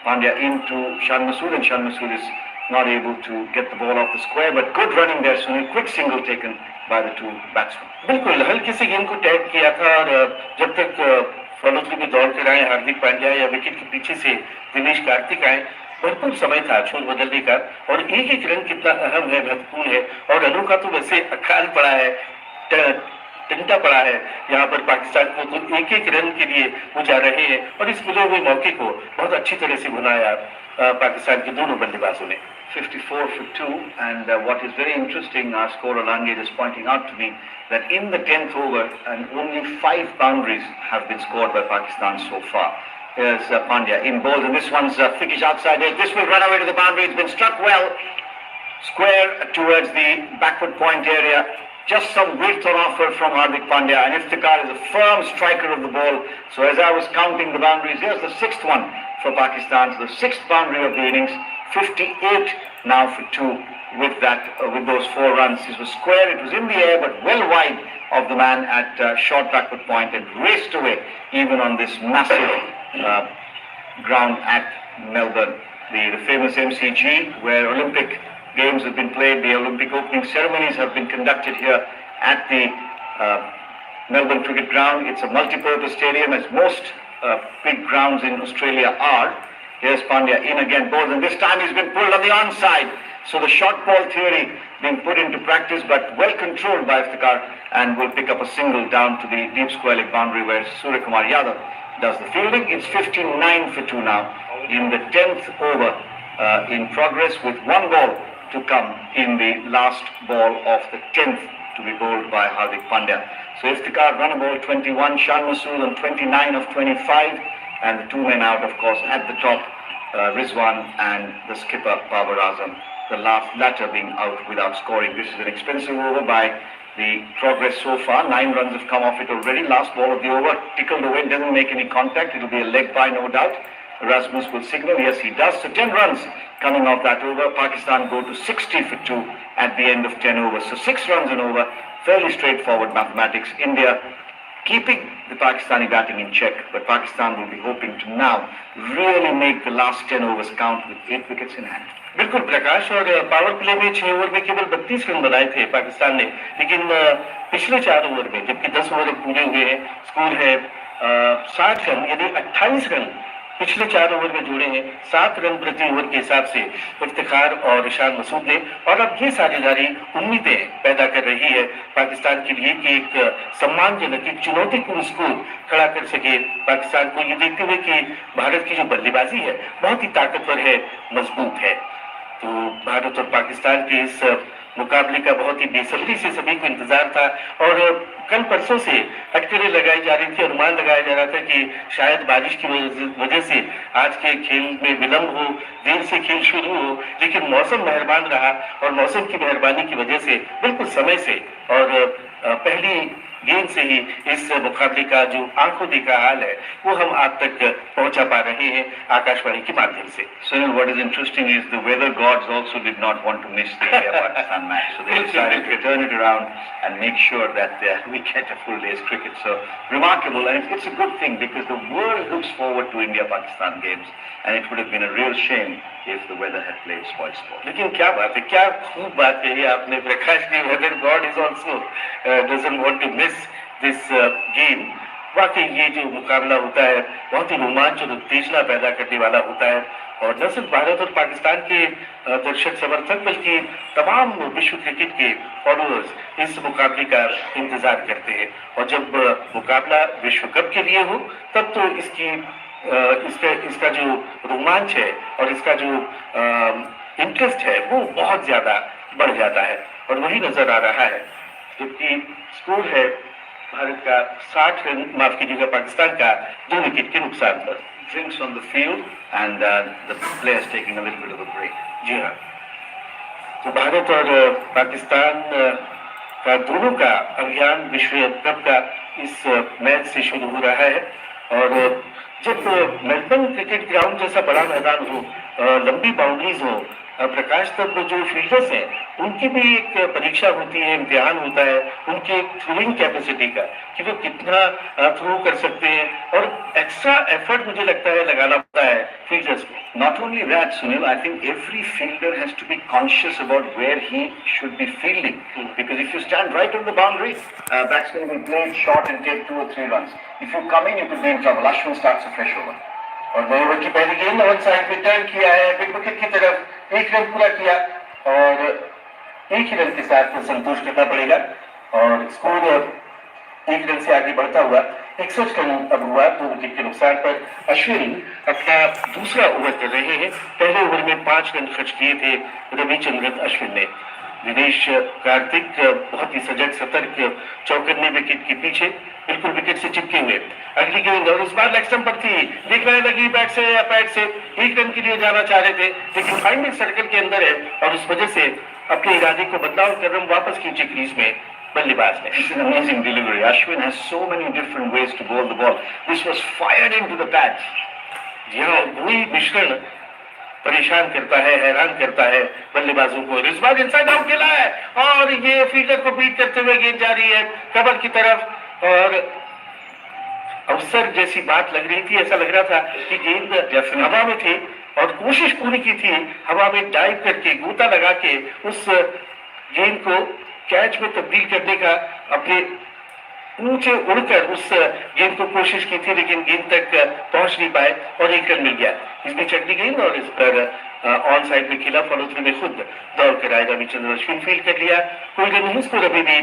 Pandya into Shan Masood, and Shan Masood is not able to get the ball off the square, but good running there, Sunil. Quick single taken by the 2 batsmen. बिल्कुल हल्के से गेंद को tag किया था और जब तक फॉलोथ्रू में दौड़ कर आए हार्दिक पांड्या या विकेट के पीछे से दिनेश कार्तिक आए, भरपूर समय था छोर बदलने का। और एक एक रन कितना अहम है, महत्वपूर्ण है। और रनों का तो वैसे अकाल पड़ा है, टंटा पड़ा है यहाँ पर पाकिस्तान को, तो एक एक रन के लिए वो जा रहे हैं और इस मिले हुए मौके को बहुत अच्छी तरह से भुनाया पाकिस्तान के दोनों बल्लेबाजों ने। 54 for 2, and what is very interesting, our scorer Langate is pointing out to me that in the 10th over, and only 5 boundaries have been scored by Pakistan so far. Here's Pandya in bowls, and this one's thickish outside edge. This will run away to the boundary. It's been struck well, square towards the backward point area. Just some width on offer from Hardik Pandya, and Iftikhar is a firm striker of the ball. So as I was counting the boundaries, here's the 6th one for Pakistan. So the 6th boundary of the innings. 58 now for 2 with that, with those 4 runs. It was square, it was in the air, but well wide of the man at short backward point, and raced away even on this massive ground at Melbourne. The famous MCG, where Olympic Games have been played, the Olympic opening ceremonies have been conducted here at the Melbourne Cricket Ground. It's a multi-purpose stadium, as most big grounds in Australia are. Here's Pandya in again, bowls, and this time he's been pulled on the onside. So the short ball theory being put into practice, but well controlled by Iftikhar, and will pick up a single down to the deep square leg boundary where Surya Kumar Yadav does the fielding. It's 59 for 2 now in the 10th over in progress, with 1 ball to come in the last ball of the 10th to be bowled by Hardik Pandya. So Iftikhar run a ball 21, Shan Masood on 29 of 25, and the 2 men out, of course, at the top, Rizwan and the skipper Babar Azam, the latter being out without scoring. This is an expensive over by the progress so far. 9 runs have come off it already. Last ball of the over, tickled away, doesn't make any contact. It'll be a leg by, no doubt. Rasmus will signal, yes he does. So 10 runs coming off that over. Pakistan go to 60 for 2 at the end of 10 overs. So 6 runs and over, fairly straightforward mathematics. India keeping the Pakistani batting in check, but Pakistan will be hoping to now really make the last 10 overs count with 8 wickets in hand. बिल्कुल प्रकाश, और power play में 6 over में केवल 32 run बनाए थे पाकिस्तान ने, लेकिन पिछले 4 ओवर में, जबकि 10 ओवर पूरे हुए हैं, स्कोर है 60 रन, यानी 28 रन पिछले 4 ओवर में जोड़े हैं। 7 रन प्रति ओवर के हिसाब से इफ्तिखार और शान मसूद ने, और अब ये साझेदारी उम्मीदें पैदा कर रही है पाकिस्तान के लिए कि एक सम्मानजनक, एक चुनौतीपूर्ण स्कोर खड़ा कर सके पाकिस्तान को, ये देखते हुए कि भारत की जो बल्लेबाजी है बहुत ही ताकतवर है, मजबूत है। तो भारत और पाकिस्तान के इस मुकाबले का बहुत ही बेसब्री से सभी को इंतजार था, और कल परसों से अटकलें लगाई जा रही थी, अनुमान लगाया जा रहा था कि शायद बारिश की वजह से आज के खेल में विलंब हो, देर से खेल शुरू हो, लेकिन मौसम मेहरबान रहा, और मौसम की मेहरबानी की वजह से बिल्कुल समय से और पहली गेंद से ही इस मुकाबले का जो आंखों देखा हाल है वो हम आप तक पहुंचा पा रहे हैं आकाशवाणी के माध्यम से। Sunil, what is interesting is the weather gods also did not want to miss the India-Pakistan match, so they decided to turn it around and make sure that we get a full day's cricket. So remarkable, and it's a good thing because the world looks forward to India-Pakistan games, and it would have been a real shame if the weather had played spoil sport. लेकिन क्या बात है, क्या खूब बात कही आपने Prakash ji, weather god is also doesn't want to miss this game. वाकई ये जो मुकाबला होता है बहुत ही रोमांच और उत्तेजना पैदा करने वाला होता है, और न सिर्फ भारत और पाकिस्तान के दर्शक समर्थक बल्कि तमाम विश्व क्रिकेट के फॉलोअर्स इस मुकाबले का इंतजार करते हैं, और जब मुकाबला विश्व कप के लिए हो तब तो इसका जो रोमांच है और इसका जो इंटरेस्ट है वो बहुत ज्यादा बढ़ जाता है, और वही नजर आ रहा है। जबकि स्कोर है भारत का 60 रन, माफ कीजिएगा पाकिस्तान का 2 विकेट के नुकसान पर। Drinks on the field and the players taking a little bit of a break. जी हाँ, तो भारत और पाकिस्तान का दोनों का अभियान विश्व कप का इस मैच से शुरू हो रहा है, और जब मेलबर्न क्रिकेट ग्राउंड जैसा बड़ा मैदान हो, लंबी बाउंड्रीज हो, प्रकाश, तब जो फील्डर्स हैं उनकी भी एक परीक्षा होती है, इम्तिहान होता है उनकी एक थ्रोइंग कैपेसिटी का कि वो कितना थ्रो कर सकते हैं, और एक्स्ट्रा एफर्ट मुझे लगता है लगाना पड़ता है फील्डर्स को। Not only that, Sunil, I think every fielder has to be conscious about where he should be fielding. Because if you stand right on the boundary, batsman will play it short and take 2 or 3 runs. If you come in, you could be in trouble. Ashwin starts a fresh over. और 2 over की पहली गेंद one side पे turn किया है, mid wicket की तरफ, 1 run पूरा किया और 1 ही रन के साथ संतुष्ट करना पड़ेगा और स्कोर 1 रन से आगे बढ़ता हुआ 61 रन अब हुआ 2 विकेट के नुकसान पर। अश्विन अपना दूसरा ओवर कर रहे हैं, पहले ओवर में 5 रन खर्च किए थे रविचंद्रन अश्विन ने। दिनेश कार्तिक बहुत ही सजग सतर्क चौकन्ने विकेट के पीछे, बिल्कुल विकेट से चिपके हुए। अगली गेंद और इस बार लेग स्टंप पर थी, देखने लगी बैट से या पैड से, 1 रन के लिए जाना चाह रहे थे लेकिन फाइनल सर्कल के अंदर है और उस वजह से अपने इरादे को बदलाव कर रन वापस खींचे क्रीज में बल्लेबाज ने। It's an amazing delivery. Ashwin has so many different ways to bowl the ball. This was fired into the pads. यहाँ वही मिश्रण परेशान करता है, हैरान करता है बल्लेबाजों को। रिजवान इनसाइड आउट खेला है और ये फील्डर को बीट करते हुए गेंद जा रही है कवर की तरफ और अवसर जैसी बात लग रही थी, ऐसा लग रहा था कि गेंद हवा में थी और कोशिश पूरी की थी हवा में डाइव करके गोता लगा के उस गेंद को कैच में तब्दील करने का, अपने ऊंचे उड़कर उस गेंद को कोशिश की थी लेकिन गेंद तक पहुंच नहीं पाए और 1 रन मिल गया। इसमें चढ़ती गेंद और इस पर ऑन साइड में खेला, फॉलो थ्रू में खुद दौड़ कर आए रविचंद्रन अश्विन, फील्ड कर लिया, कोई रन नहीं स्कोर अभी भी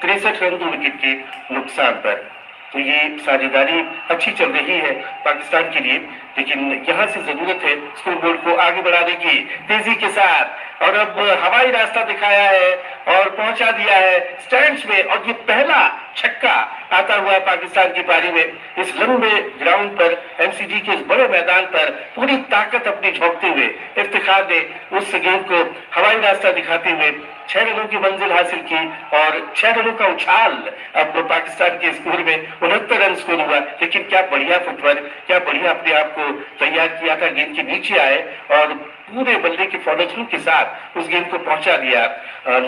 63 रन 2 विकेट के नुकसान पर। तो ये साझेदारी अच्छी चल रही है पाकिस्तान के लिए, लेकिन यहाँ से जरूरत है स्कोरबोर्ड को आगे बढ़ाने की तेजी के साथ। और अब हवाई रास्ता दिखाया है और पहुंचा दिया है स्टैंड्स में और ये पहला छक्का आता हुआ है पाकिस्तान की पारी में। इस लंबे ग्राउंड पर, एमसीजी के इस बड़े मैदान पर पूरी ताकत अपनी झोंकते हुए इफ्तिखार ने उस गेंद को हवाई रास्ता दिखाते हुए 6 रनों की मंजिल हासिल की और 6 रनों का उछाल अब पाकिस्तान के स्कोर में 69 रन स्कोर हुआ। लेकिन क्या बढ़िया फुटवर्क, क्या बढ़िया अपने आप को तैयार किया था, गेंद के नीचे आए और पूरे बल्ले के फॉलो थ्रू के साथ उस गेंद को पहुंचा दिया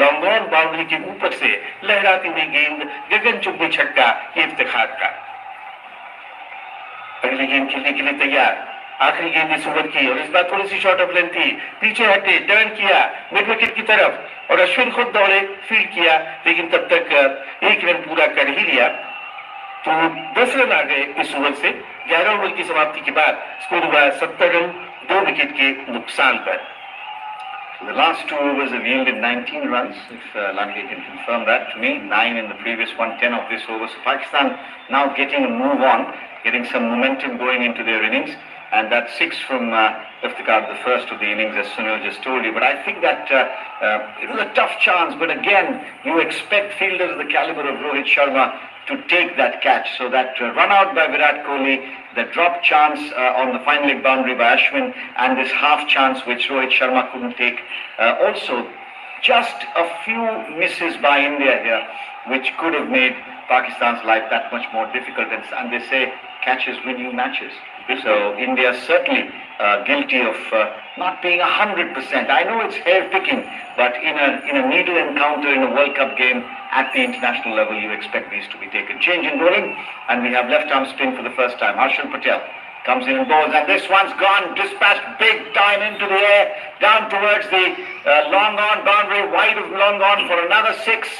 लॉन्ग ऑन बाउंड्री के ऊपर से लहराती हुई गेंद, गगनचुंबी छक्का, ये इफ्तिखार का। अगली गेंद खेलने के लिए तैयार, आखिरी गेंद इस ओवर की और इस बार थोड़ी सी शॉर्ट ऑफ लेंथ थी, पीछे हटे, टर्न किया मिड विकेट की तरफ और अश्विन खुद दौड़े, फील्ड किया लेकिन तब तक 1 रन पूरा कर ही लिया। तो 10 रन आ गए इस ओवर से। 11 ओवर की समाप्ति के बाद स्कोर हुआ 70 रन 2 विकेट के नुकसान पर। The last 2 overs have yielded 19 runs, if Langley can confirm that to me. 9 in the previous one, 10 of this over. So Pakistan now getting a move on, getting some momentum going into their innings. And that 6 from Iftikhar, the first of the innings, as Sunil just told you. But I think that it was a tough chance. But again, you expect fielders of the caliber of Rohit Sharma to take that catch. So that run out by Virat Kohli, the drop chance on the final leg boundary by Ashwin, and this half chance which Rohit Sharma couldn't take. Also, just a few misses by India here, which could have made Pakistan's life that much more difficult. And they say catches win you matches. So India is certainly guilty of not being 100%. I know it's hair picking, but in a needle encounter in a World Cup game at the international level, you expect these to be taken. Change in bowling, and we have left arm spin for the first time. Harshal Patel comes in and bowls, and this one's gone, dispatched big time into the air, down towards the long on boundary, wide of long on for another 6.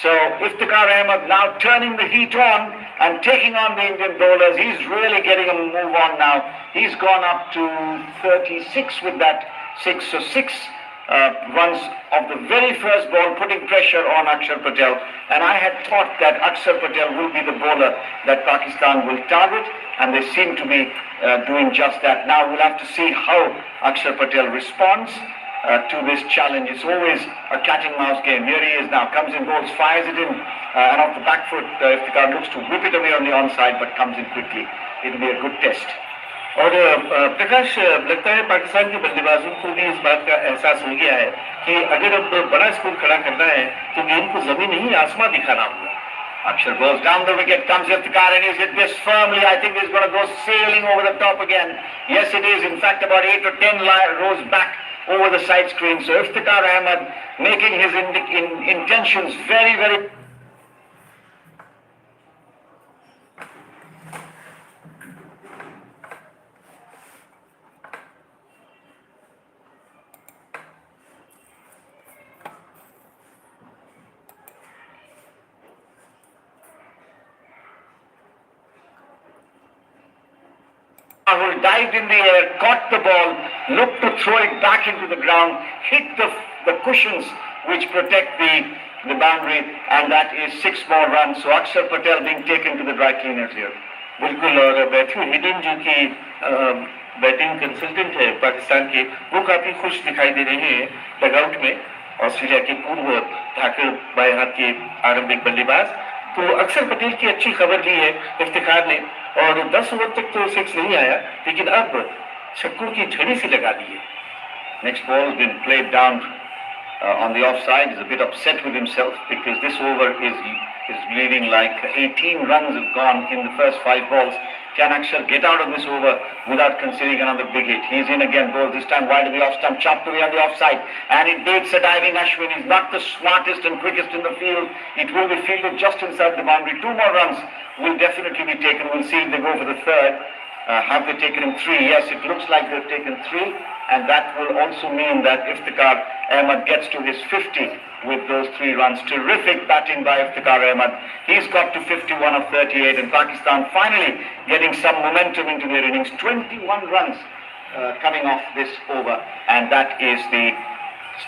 So Iftikhar Ahmed now turning the heat on and taking on the Indian bowlers. He's really getting a move on now. He's gone up to 36 with that 6. So 6 runs of the very first ball, putting pressure on Akshar Patel. And I had thought that Akshar Patel will be the bowler that Pakistan will target, and they seem to be doing just that. Now we'll have to see how Akshar Patel responds to this challenge. It's always a cat and mouse game. Here he is now, comes in, bowls, fires it in, and off the back foot, Iftikhar looks to whip it away on the onside, but comes in quickly. It'll be a good test. और प्रकाश, लगता है पाकिस्तान के बल्लेबाजों को भी इस बात का एहसास हो गया है कि अगर अब बड़ा स्कोर खड़ा करना है तो गेंद को जमीन नहीं आसमां दिखाना होगा। Akshar goes down the wicket, comes Iftikhar and he's hit this firmly. I think he's going to go sailing over the top again. Yes, it is. In fact, about 8 or 10 rows back over the side screen. So Iftikhar Ahmed making his intentions very, very who dived in the air, caught the ball, looked to throw it back into the ground, hit the cushions which protect the boundary, and that is 6 more runs. So Akshar Patel being taken to the dry cleaners here. बिल्कुल, और Matthew hidden जो कि batting consultant है पाकिस्तान के, वो काफी खुश दिखाई दे रहे हैं डगआउट में। ऑस्ट्रेलिया के पूर्व धाकड़ बाएं हाथ के आरंभिक बल्लेबाज, तो अक्षर पटेल की अच्छी खबर ली है इफ्तिखार ने, और 10 ओवर तक तो 6 नहीं आया, लेकिन अब छक्कों की झड़ी सी लगा दी है। Next ball has been played down on the offside. He's a bit upset with himself because this over is bleeding like 18 runs have gone in the first 5 balls. Can Akshar get out of this over without conceding another big hit? He's in again, ball this time wide of the off stump, chopped away on the offside, and it beats a diving Ashwin. He's not the smartest and quickest in the field. It will be fielded just inside the boundary. 2 more runs will definitely be taken. We'll see if they go for the third. Have they taken him 3? Yes, it looks like they've taken 3, and that will also mean that Iftikhar Ahmed gets to his 50 with those 3 runs. Terrific batting by Iftikhar Ahmed. He's got to 51 of 38, and Pakistan finally getting some momentum into their innings. 21 runs coming off this over, and that is the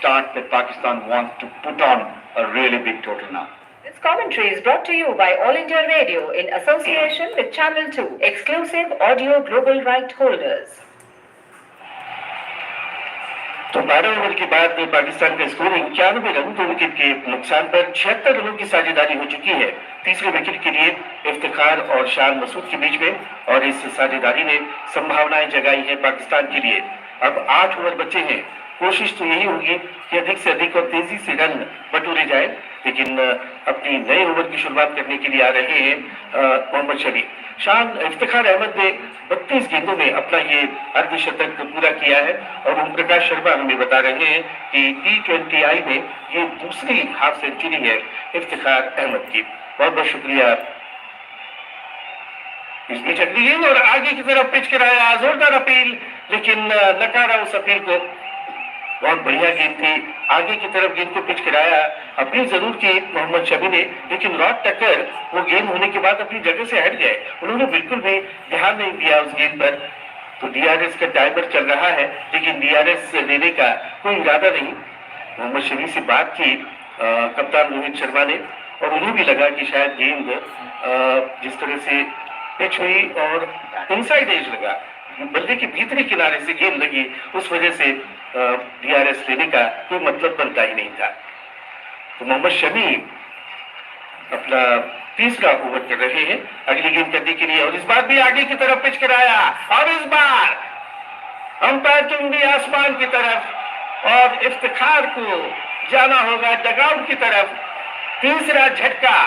start that Pakistan wants to put on a really big total now. This commentary is brought to you by All India Radio in association with Channel 2, exclusive audio global right holders. तो 12 over के बाद पाकिस्तान का score 91 run, 2 wicket के नुकसान पर 76 रनों की साझेदारी हो चुकी है। तीसरे विकेट के लिए इफ्तिखार और शान मसूद के बीच में, और इस साझेदारी ने संभावनाएं जगाई है पाकिस्तान के लिए। अब 8 ओवर बचे हैं। कोशिश तो यही होगी कि अधिक से अधिक और तेजी से रन बटोरे जाए, लेकिन अपनी नए ओवर की शुरुआत करने के लिए आ रहे हैं मोहम्मद शमी। शान इफ्तिखार अहमद ने 32 गेंदों में अपना ये अर्धशतक पूरा किया है, और ओम प्रकाश शर्मा हमें बता रहे हैं कि T20I में ये दूसरी हाफ सेंचुरी है इफ्तिखार अहमद की। बहुत बहुत शुक्रिया। इस बीच अगली गेंद और आगे की तरफ पिच कराया, जोरदार अपील, लेकिन नकारा उस अपील को। बहुत बढ़िया गेंद थी, आगे की तरफ गेंद को पिच कराया, अपील जरूर की मोहम्मद शमी ने, लेकिन रॉड टक्कर वो गेंद होने के बाद अपनी जगह से हट गए। उन्होंने बिल्कुल भी ध्यान नहीं दिया उस गेंद पर। तो DRS का टाइमर चल रहा है, लेकिन DRS लेने का कोई इरादा नहीं। मोहम्मद शमी से बात की कप्तान रोहित शर्मा ने, और उन्हें भी लगा कि शायद गेंद जिस तरह से पिच हुई और इनसाइड एज लगा, बल्ले के भीतरी किनारे से गेंद लगी, उस वजह से DRS लेने का कोई मतलब बनता ही नहीं था। तो मोहम्मद शमी अपना तीसरा ओवर कर रहे हैं अगली गेंद करने के लिए, और इस बार भी आगे की तरफ पिच कराया, और इस बार अंपायर की उंगली आसमान की तरफ, और इफ्तिखार को जाना होगा डगआउट की तरफ। तीसरा झटका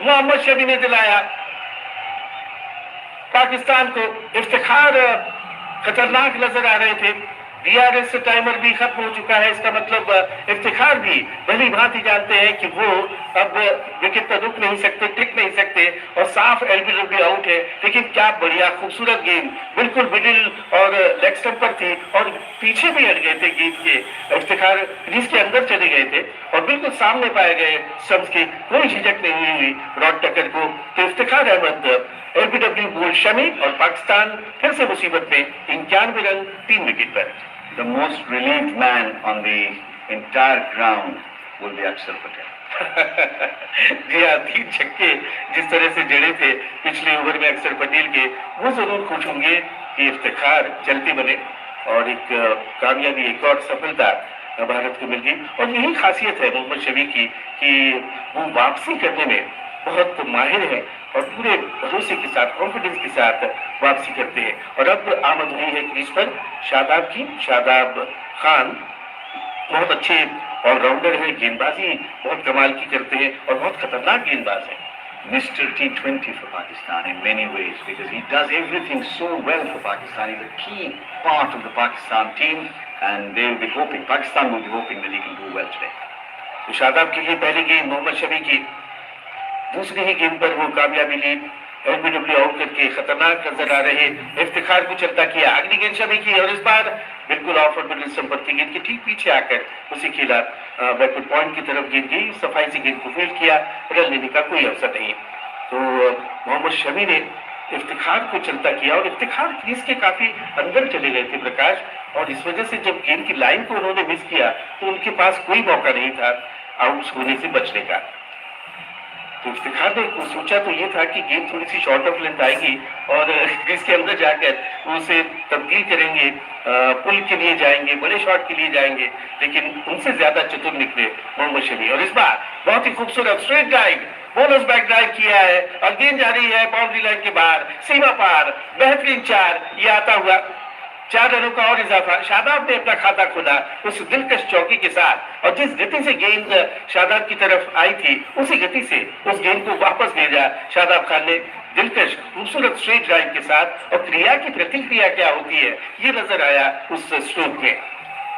मोहम्मद शमी ने दिलाया पाकिस्तान को। इफ्तिखार खतरनाक नजर आ रहे थे, DRS टाइमर भी खत्म हो चुका है, इसका मतलब इफ्तिखार भी भली भांति जानते हैं कि वो अब विकेट पर रुक नहीं सकते, टिक नहीं सकते, और साफ LBW आउट है। लेकिन क्या बढ़िया खूबसूरत गेंद, बिल्कुल मिडिल और लेग स्टंप पर थी, और पीछे भी हट गए थे गेंद के। इफ्तिखार क्रीज के अंदर चले गए थे और बिल्कुल सामने पाए गए स्टंप्स के, कोई झिझक नहीं हुई रॉड टक्कर को। तो इफ्तिखार अहमद LBW बोल्ड शमी, और पाकिस्तान फिर से मुसीबत में 91 रन 3 विकेट पर। The most relieved man on the entire ground will be Akshar Patel. जी हाँ, 3 छक्के जिस तरह से जड़े थे पिछले ओवर में अक्षर पटेल के, वो जरूर खुश होंगे कि इफ्तिखार चलते बने, और एक कामयाबी, एक और सफलता भारत को मिल गई। और यही खासियत है मोहम्मद शमी की कि वो वापसी करने में बहुत माहिर है, और पूरे भरोसे के साथ, कॉन्फिडेंस के साथ वापसी करते हैं। और अब आमद हुई है क्रीज पर शादाब की। शादाब खान बहुत अच्छे ऑलराउंडर है, गेंदबाजी बहुत कमाल की करते हैं, और बहुत खतरनाक गेंदबाज है। Mr. T20 for Pakistan in many ways, because he does everything so well for Pakistan. He's a key part of the Pakistan team. and they will be hoping, Pakistan will be hoping that he can do well today. तो शादाब के लिए पहली गेंद मोहम्मद शमी की, दूसरी ही गेंद पर वो कामयाबी ली, एलबीडब्ल्यू आउट करके खतरनाक नजर आ रहे इफ्तिखार को चलता किया। अगली गेंद शमी की और इस बार बिल्कुल ऑफ और मिडिल संपर्क की गेंद के ठीक पीछे आकर उसी खेला बैकवर्ड पॉइंट की तरफ गेंद गई, सफाई से गेंद को फील्ड किया, रन लेने का कोई अवसर नहीं। तो मोहम्मद शमी ने इफ्तिखार को चलता किया और इफ्तिखार क्रीज के काफी अंदर चले गए थे प्रकाश, और इस वजह से जब गेंद की लाइन को उन्होंने मिस किया तो उनके पास कोई मौका नहीं था आउट होने से बचने का। तो इफ्तिखार ने सोचा तो ये था कि गेंद थोड़ी सी शॉर्ट ऑफ लेंथ आएगी और इसके अंदर जाकर उसे तब्दील करेंगे, पुल के लिए जाएंगे, बड़े शॉट के लिए जाएंगे, लेकिन उनसे ज्यादा चतुर निकले मोहम्मद शमी। और इस बार बहुत ही खूबसूरत straight drive, bonus back drive किया है और गेंद जा रही है बाउंड्री लाइन के बाहर, सीमा पार, बेहतरीन चार, ये आता हुआ 4 रनों का और इजाफा। शादाब ने अपना खाता खोला उस दिलकश चौकी के साथ, और जिस गति से गेंद शादाब की तरफ आई थी उसी गति से उस गेंद को वापस भेजा शादाब खान ने दिलकश खूबसूरत स्ट्रेट ड्राइव के साथ। और क्रिया की प्रतिक्रिया क्या होती है ये नजर आया उस स्ट्रोक में।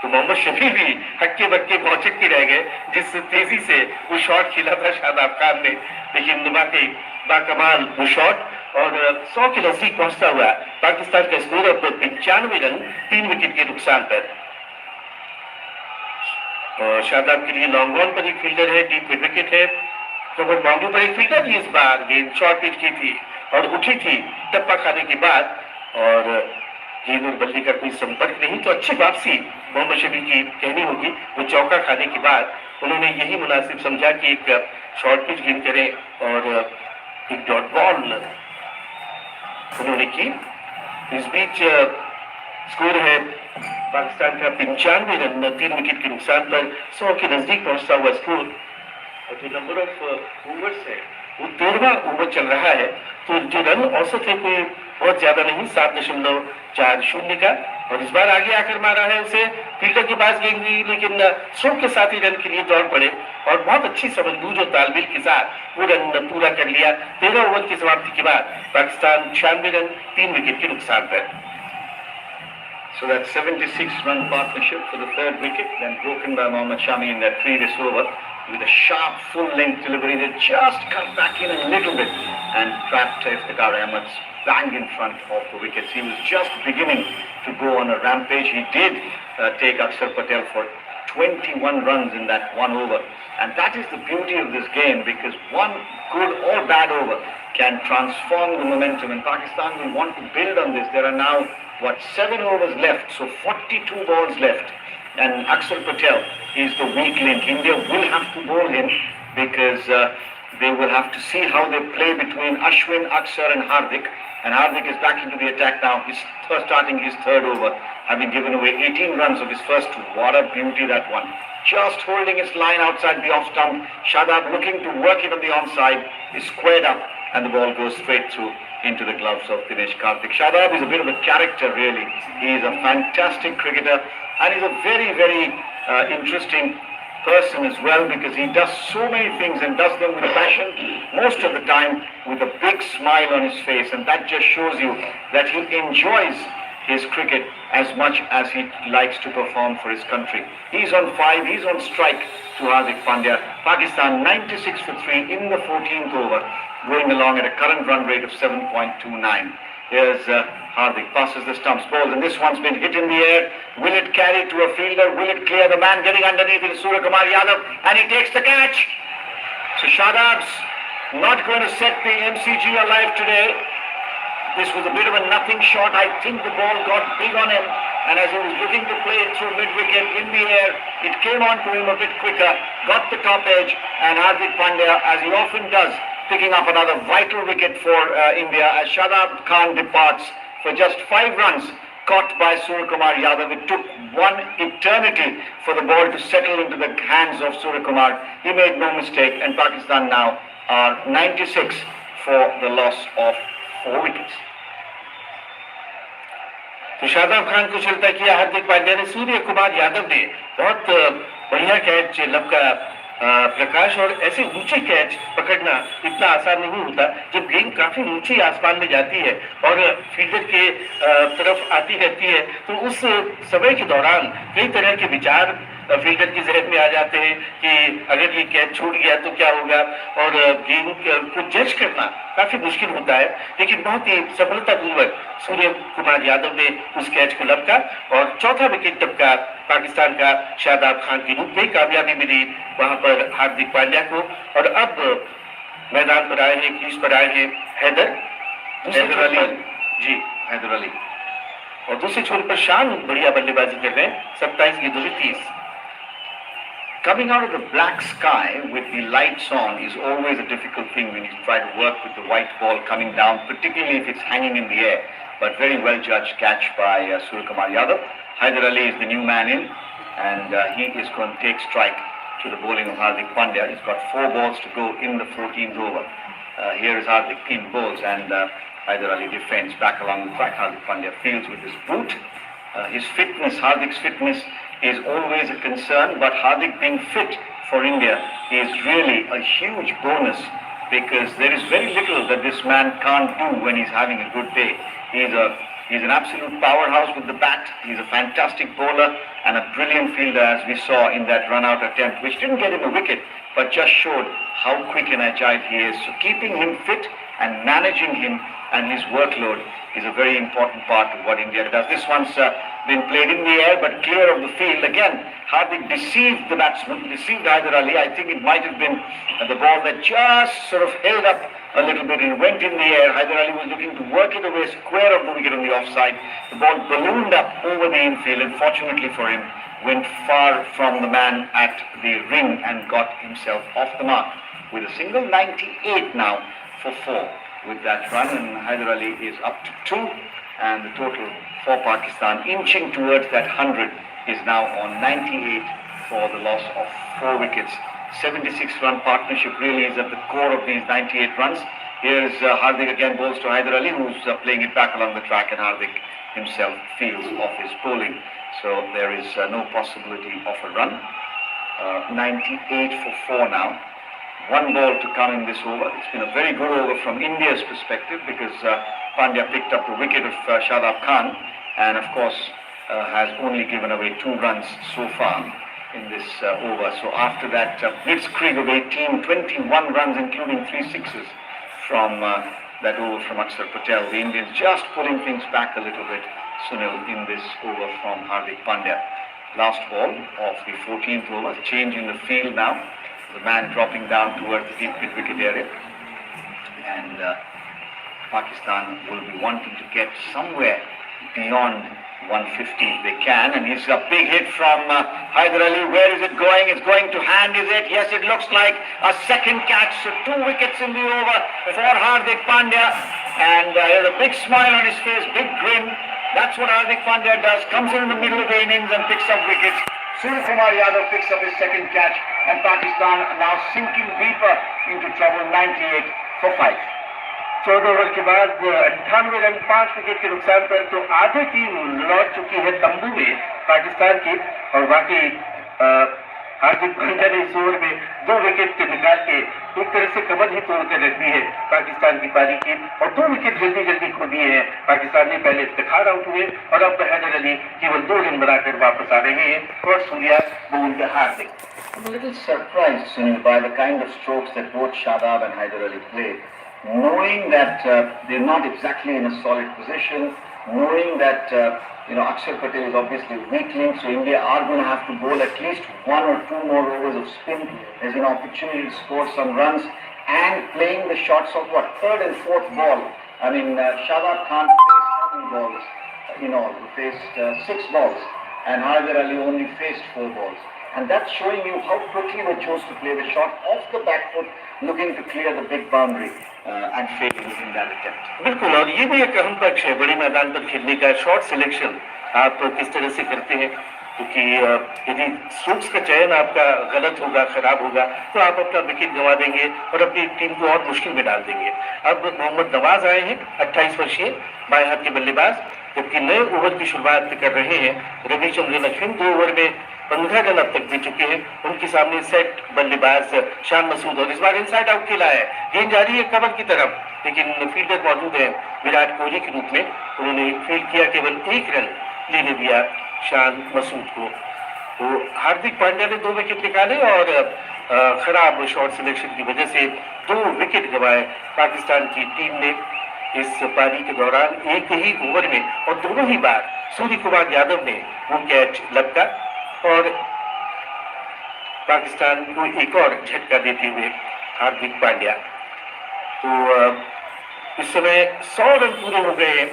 तो मोहम्मद शमी भी हक्के बक्के भौचक्के रह गए जिस तेजी से वो शॉट खेला था शादाब खान ने, लेकिन बाकमाल वो शॉट और 100 के नजदीक पहुंचता हुआ पाकिस्तान का स्कोर अब 95 रन 3 विकेट के नुकसान पर। और शादाब के लिए लॉन्ग ऑन पर एक फील्डर है, डीप मिड विकेट है, कवर बाउंड्री पर एक फील्डर भी। इस बार गेंद शॉर्ट पिच की थी और उठी थी टप्पा खाने के बाद, और गेंद और बल्ले का कोई संपर्क नहीं। तो अच्छी वापसी मोहम्मद शमी की कहनी होगी। वो चौका खाने के बाद उन्होंने यही मुनासिब समझा कि एक शॉर्ट पिच गेंद करें और एक डॉट बॉल उन्होंने की। इस बीच स्कोर है पाकिस्तान का 95 रन 3 विकेट के नुकसान पर, 100 के नजदीक पहुंचता हुआ स्कोर। और जो नंबर ऑफ ओवर्स है वो 13वां ओवर चल रहा है, तो जो रन औसत है कोई बहुत ज्यादा नहीं, 7.40 का। और इस बार आगे आकर मारा है उसे, फील्डर के पास गेंद गई लेकिन स्ट्रोक के साथ ही रन के लिए दौड़ पड़े और बहुत अच्छी समझबूझ और तालमेल के साथ वो रन पूरा कर लिया। 13 ओवर की समाप्ति के बाद पाकिस्तान 96 रन 3 विकेट के नुकसान पर। So that's 76-run partnership for the third wicket, then broken by Mohammad Shami in that previous over with a sharp full-length delivery. They just cut back in a little bit and trapped Iftikhar Ahmed bang in front of the wickets. He was just beginning to go on a rampage. He did take Akshar Patel for 21 runs in that one over. And that is the beauty of this game, because one good or bad over can transform the momentum. And Pakistan will want to build on this. There are now, 7 overs left, so 42 balls left. And Akshar Patel is the weak link. India will have to bowl him because they will have to see how they play between Ashwin, Akshar and Hardik. And Hardik is back into the attack now. He's starting his third over, having given away 18 runs of his first two. What a beauty that one. Just holding his line outside the off stump. Shadab looking to work it on the onside. Is squared up and the ball goes straight through into the gloves of Dinesh Karthik. Shadab is a bit of a character really. He is a fantastic cricketer and he's a very, very interesting person as well, because he does so many things and does them with passion, most of the time with a big smile on his face, and that just shows you that he enjoys his cricket as much as he likes to perform for his country. He's on 5, he's on strike to Hardik Pandya. Pakistan 96 for 3 in the 14th over, going along at a current run rate of 7.29. Here's Hardik, passes the stumps, balls, and this one's been hit in the air. Will it carry to a fielder? Will it clear? The man getting underneath is Surya Kumar Yadav, and he takes the catch. So Shadab's not going to set the MCG alive today. This was a bit of a nothing shot. I think the ball got big on him, and as he was looking to play it through mid-wicket in the air, it came on to him a bit quicker, got the top edge, and Hardik Pandya, as he often does, picking up another vital wicket for India as Shadab Khan departs for just 5 runs, caught by Surya Kumar Yadav. It took one eternity for the ball to settle into the hands of Surya Kumar. He made no mistake, and Pakistan now are 96 for the loss of 4 wickets. तो शादाब खान को चलता किया हार्दिक पांड्या ने। सूर्य कुमार यादव ने बहुत बढ़िया catch लपका प्रकाश, और ऐसे ऊंचे कैच पकड़ना इतना आसान नहीं होता। जब गेंद काफी ऊंची आसमान में जाती है और फील्डर के तरफ आती रहती है, तो उस समय के दौरान कई तरह के विचार फील्डर की जहन में आ जाते हैं कि अगर ये कैच छूट गया तो क्या होगा, और गेंद को जज करना काफी मुश्किल होता है। लेकिन बहुत ही सफलतापूर्वक सूर्य कुमार यादव ने उस कैच को लपका और चौथा विकेट टपका पाकिस्तान का शादाब खान के रूप में। कामयाबी मिली वहां पर हार्दिक पांड्या को, और अब मैदान पर आए हैं, क्रीज पर आए हैं हैदर अली जी, हैदर अली, और दूसरे छोर पर शान बढ़िया बल्लेबाजी कर रहे हैं, 27 गेंदों में 30। Coming out of the black sky with the lights on is always a difficult thing when you try to work with the white ball coming down, particularly if it's hanging in the air. But very well judged catch by Surya Kumar Yadav. Haider Ali is the new man in, and he is going to take strike to the bowling of Hardik Pandya. He's got 4 balls to go in the 14th over. Here is Hardik in bowls, and Haider Ali defends back along the track. Hardik Pandya fields with his boot. His fitness, Hardik's fitness, is always a concern, but Hardik being fit for India is really a huge bonus, because there is very little that this man can't do when he's having a good day. He's an absolute powerhouse with the bat. He's a fantastic bowler and a brilliant fielder, as we saw in that run-out attempt, which didn't get him a wicket, but just showed how quick and agile he is. So keeping him fit and managing him and his workload is a very important part of what India does. This one's been played in the air but clear of the field. Again, Hardik deceived the batsman, deceived Haider Ali. I think it might have been the ball that just sort of held up a little bit and went in the air. Haider Ali was looking to work it away square of the wicket on the offside. The ball ballooned up over the infield, and fortunately for him, went far from the man at the ring and got himself off the mark with a single. 98 now for 4 with that run, and Haider Ali is up to 2, and the total for Pakistan inching towards that 100 is now on 98 for the loss of 4 wickets. 76-run partnership really is at the core of these 98 runs. Here's Hardik again, bowls to Haider Ali, who's playing it back along the track, and Hardik himself fields off his bowling. So there is no possibility of a run. 98 for 4 now. 1 ball to come in this over. It's been a very good over from India's perspective, because Pandya picked up the wicket of Shadab Khan, and of course has only given away 2 runs so far in this over. So after that blitzkrieg of 18, 21 runs including 3 sixes from that over from Akshar Patel, the Indians just pulling things back a little bit, Sunil, in this over from Hardik Pandya. Last ball of the 14th over, change in the field now. The man dropping down towards the deep mid-wicket area, and Pakistan will be wanting to get somewhere beyond 150 if they can. And here's a big hit from Haider Ali. Where is it going? It's going to hand, is it? Yes, it looks like a second catch. So 2 wickets in the over for Hardik Pandya, and there's a big smile on his face, big grin. That's what Hardik Pandya does. Comes in the middle of the innings and picks up wickets. Surya Kumar Yadav picks up his second catch, and Pakistan now sinking deeper into trouble. 98 for 5. 14 over के बाद 98 run 5 wicket के नुकसान पर तो आधी team लौट चुकी है तंबू में पाकिस्तान की, और बाकी हार्दिक पांड्या ने इस ओवर में 2 विकेट निकाल के एक तरह से कमर ही तोड़ कर रख दी है पाकिस्तान की पारी की, और 2 विकेट जल्दी जल्दी खो दिए हैं पाकिस्तान ने। पहले इफ्तिखार आउट हुए, और अब हैदर अली केवल 2 रन बनाकर वापस आ रहे हैं, और सूर्या बूंद हार्दिक। I'm a little surprised, Sunil, by the kind of strokes that both Shadab and Haider Ali played, knowing that they're not exactly in a solid position, knowing that Akshar Patel is obviously weakling, so India are going to have to bowl at least 1 or 2 more overs of spin. There's an opportunity to score some runs, and playing the shots of 3rd and 4th ball. I mean, Shadab Khan faced how many balls in all? He faced 6 balls, and Haider Ali only faced 4 balls. And that's showing you how quickly they chose to play the shot off the back foot, looking to clear the big boundary and failing in that attempt. बिल्कुल, और ये भी एक अहम पक्ष है बड़े मैदान पर खेलने का। शॉट सिलेक्शन आप किस तरह से करते हैं, क्योंकि यदि स्ट्रोक्स का चयन आपका गलत होगा, खराब होगा, तो आप अपना विकेट गंवा देंगे और अपनी टीम को और मुश्किल में डाल देंगे। अब मोहम्मद नवाज आए हैं, 28 वर्षीय बाएं हाथ के बल्लेबाज, जबकि नए ओवर की शुरुआत कर रहे हैं रविचंद्रन अश्विन। 2 ओवर में 15 रन अब तक दे चुके हैं। उनके सामने सेट बल्लेबाज शान मसूद, और इस बार इनसाइड आउट खेला है। गेंद जा रही है कवर की तरफ, लेकिन फील्डर मौजूद है विराट कोहली के रूप में। उन्होंने फील्ड किया, केवल 1 रन लेने दिया शान मसूद को। तो हार्दिक पांड्या ने 2 विकेट निकाले और खराब शॉट सिलेक्शन की वजह से 2 विकेट गंवाए पाकिस्तान की टीम ने इस पारी के दौरान एक ही ओवर में, और दोनों ही बार सूर्य कुमार यादव ने वो कैच लपका और पाकिस्तान को एक और झटका देते हुए हार्दिक पांड्या। तो इस समय 100 रन पूरे हो गए,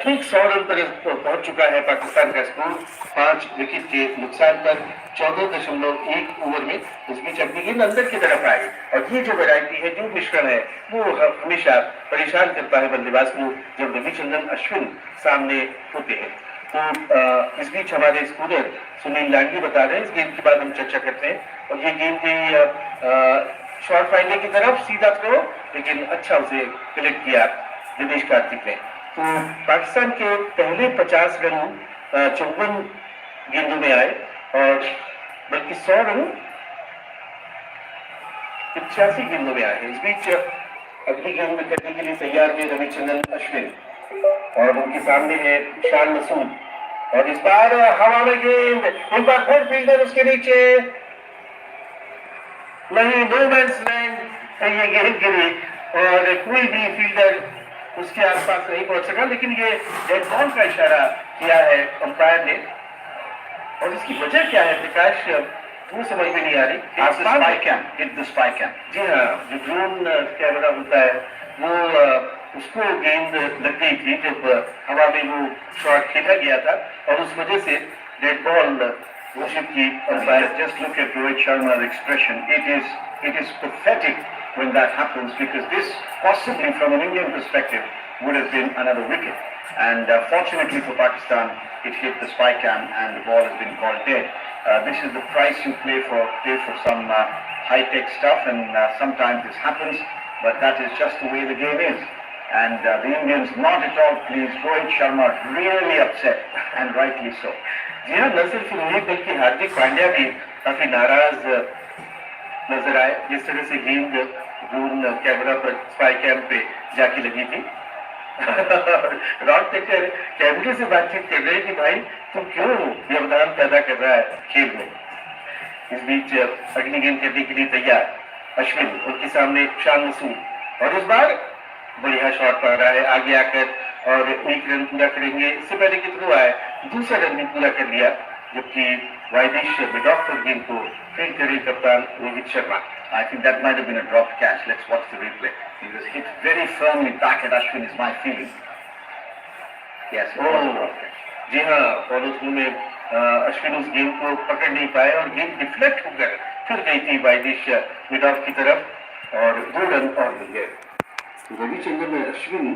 ठीक 100 रन पर पहुंच चुका है पाकिस्तान का स्कोर 5 विकेट के नुकसान पर 14.1 ओवर में। इस बीच अपनी गेंद अंदर की तरफ आई, और ये जो वैरायटी है, जो मिश्रण है, वो हमेशा परेशान करता है बल्लेबाज को जब रविचंद्रन अश्विन सामने होते हैं। तो इस बीच हमारे स्कूलर सुनील लांगी बता रहे हैं, इस गेंद के बाद हम चर्चा करते हैं। और ये गेंद भी शॉर्ट फाइनल की तरफ सीधा थ्रो, लेकिन अच्छा उसे कलेक्ट किया दिनेश कार्तिक ने। तो पाकिस्तान के पहले 50 रन 54 गेंदों में आए, और बल्कि 100 रन 85 गेंदों में आए हैं। इस बीच अगली गेंद में करने के लिए तैयार है रविचंद्रन अश्विन, और उनके सामने है शान मसूद, और इस बार हवा में गेंद, एक बार फिर फील्डर उसके नीचे, नहीं, नो मैंस लैंड ये गेंद गिरी और कोई भी फील्डर उसके आसपास नहीं पहुंच सका। लेकिन ये डेड बॉल का इशारा किया है अंपायर ने, और इसकी वजह क्या है प्रकाश, वो समझ में नहीं आ रही। जी हाँ, जो ड्रोन कैमरा होता है वो उसको गेंद लग गई थी जब हवा में वो शॉट खेला गया था, और उस वजह से डेड बॉल घोषित की umpire. Just look at Rohit Sharma's expression. It is pathetic when that happens, because this possibly from an Indian perspective would have been another wicket, and fortunately for Pakistan it hit the spy cam and the ball has been called dead. This is the price you pay for some high-tech stuff, and sometimes this happens, but that is just the way the game is. And the Indians not at all pleased. Rohit Sharma really upset, and rightly so. जी हाँ, न सिर्फ उन्हें बल्कि हार्दिक पांड्या भी काफी नाराज नजर आए, जिस तरह से गेंद ड्रोन कैमरा पर स्पाई कैम पे जाके लगी थी। रॉड टेकर कैमरे से बातचीत कर रहे हैं कि भाई तुम क्यों व्यवधान पैदा कर रहा है खेल में। इस बीच अगली गेंद करने के लिए तैयार अश्विन, उनके सामने शान मसूद, और इस बार बढ़िया शॉट पा रहा है आगे आकर, और 1 रन पूरा करेंगे। इससे पहले कि थ्रो आए, दूसरा रन भी पूरा कर लिया, जबकि वाइडिश मिडऑफ पर गेंद को फील्ड करे कप्तान Rohit Sharma. I think that might have been a dropped catch. Let's watch the replay. He was hit very firmly back at Ashwin, is my feeling. Yes, it was a dropped catch. जी हाँ, follow through में अश्विन उस गेंद को पकड़ नहीं पाए, और गेंद डिफ्लेक्ट होकर फिर गई थी वाइडिश मिडऑफ की तरफ, और 2 रन और मिल गए। रविचंद्रन अश्विन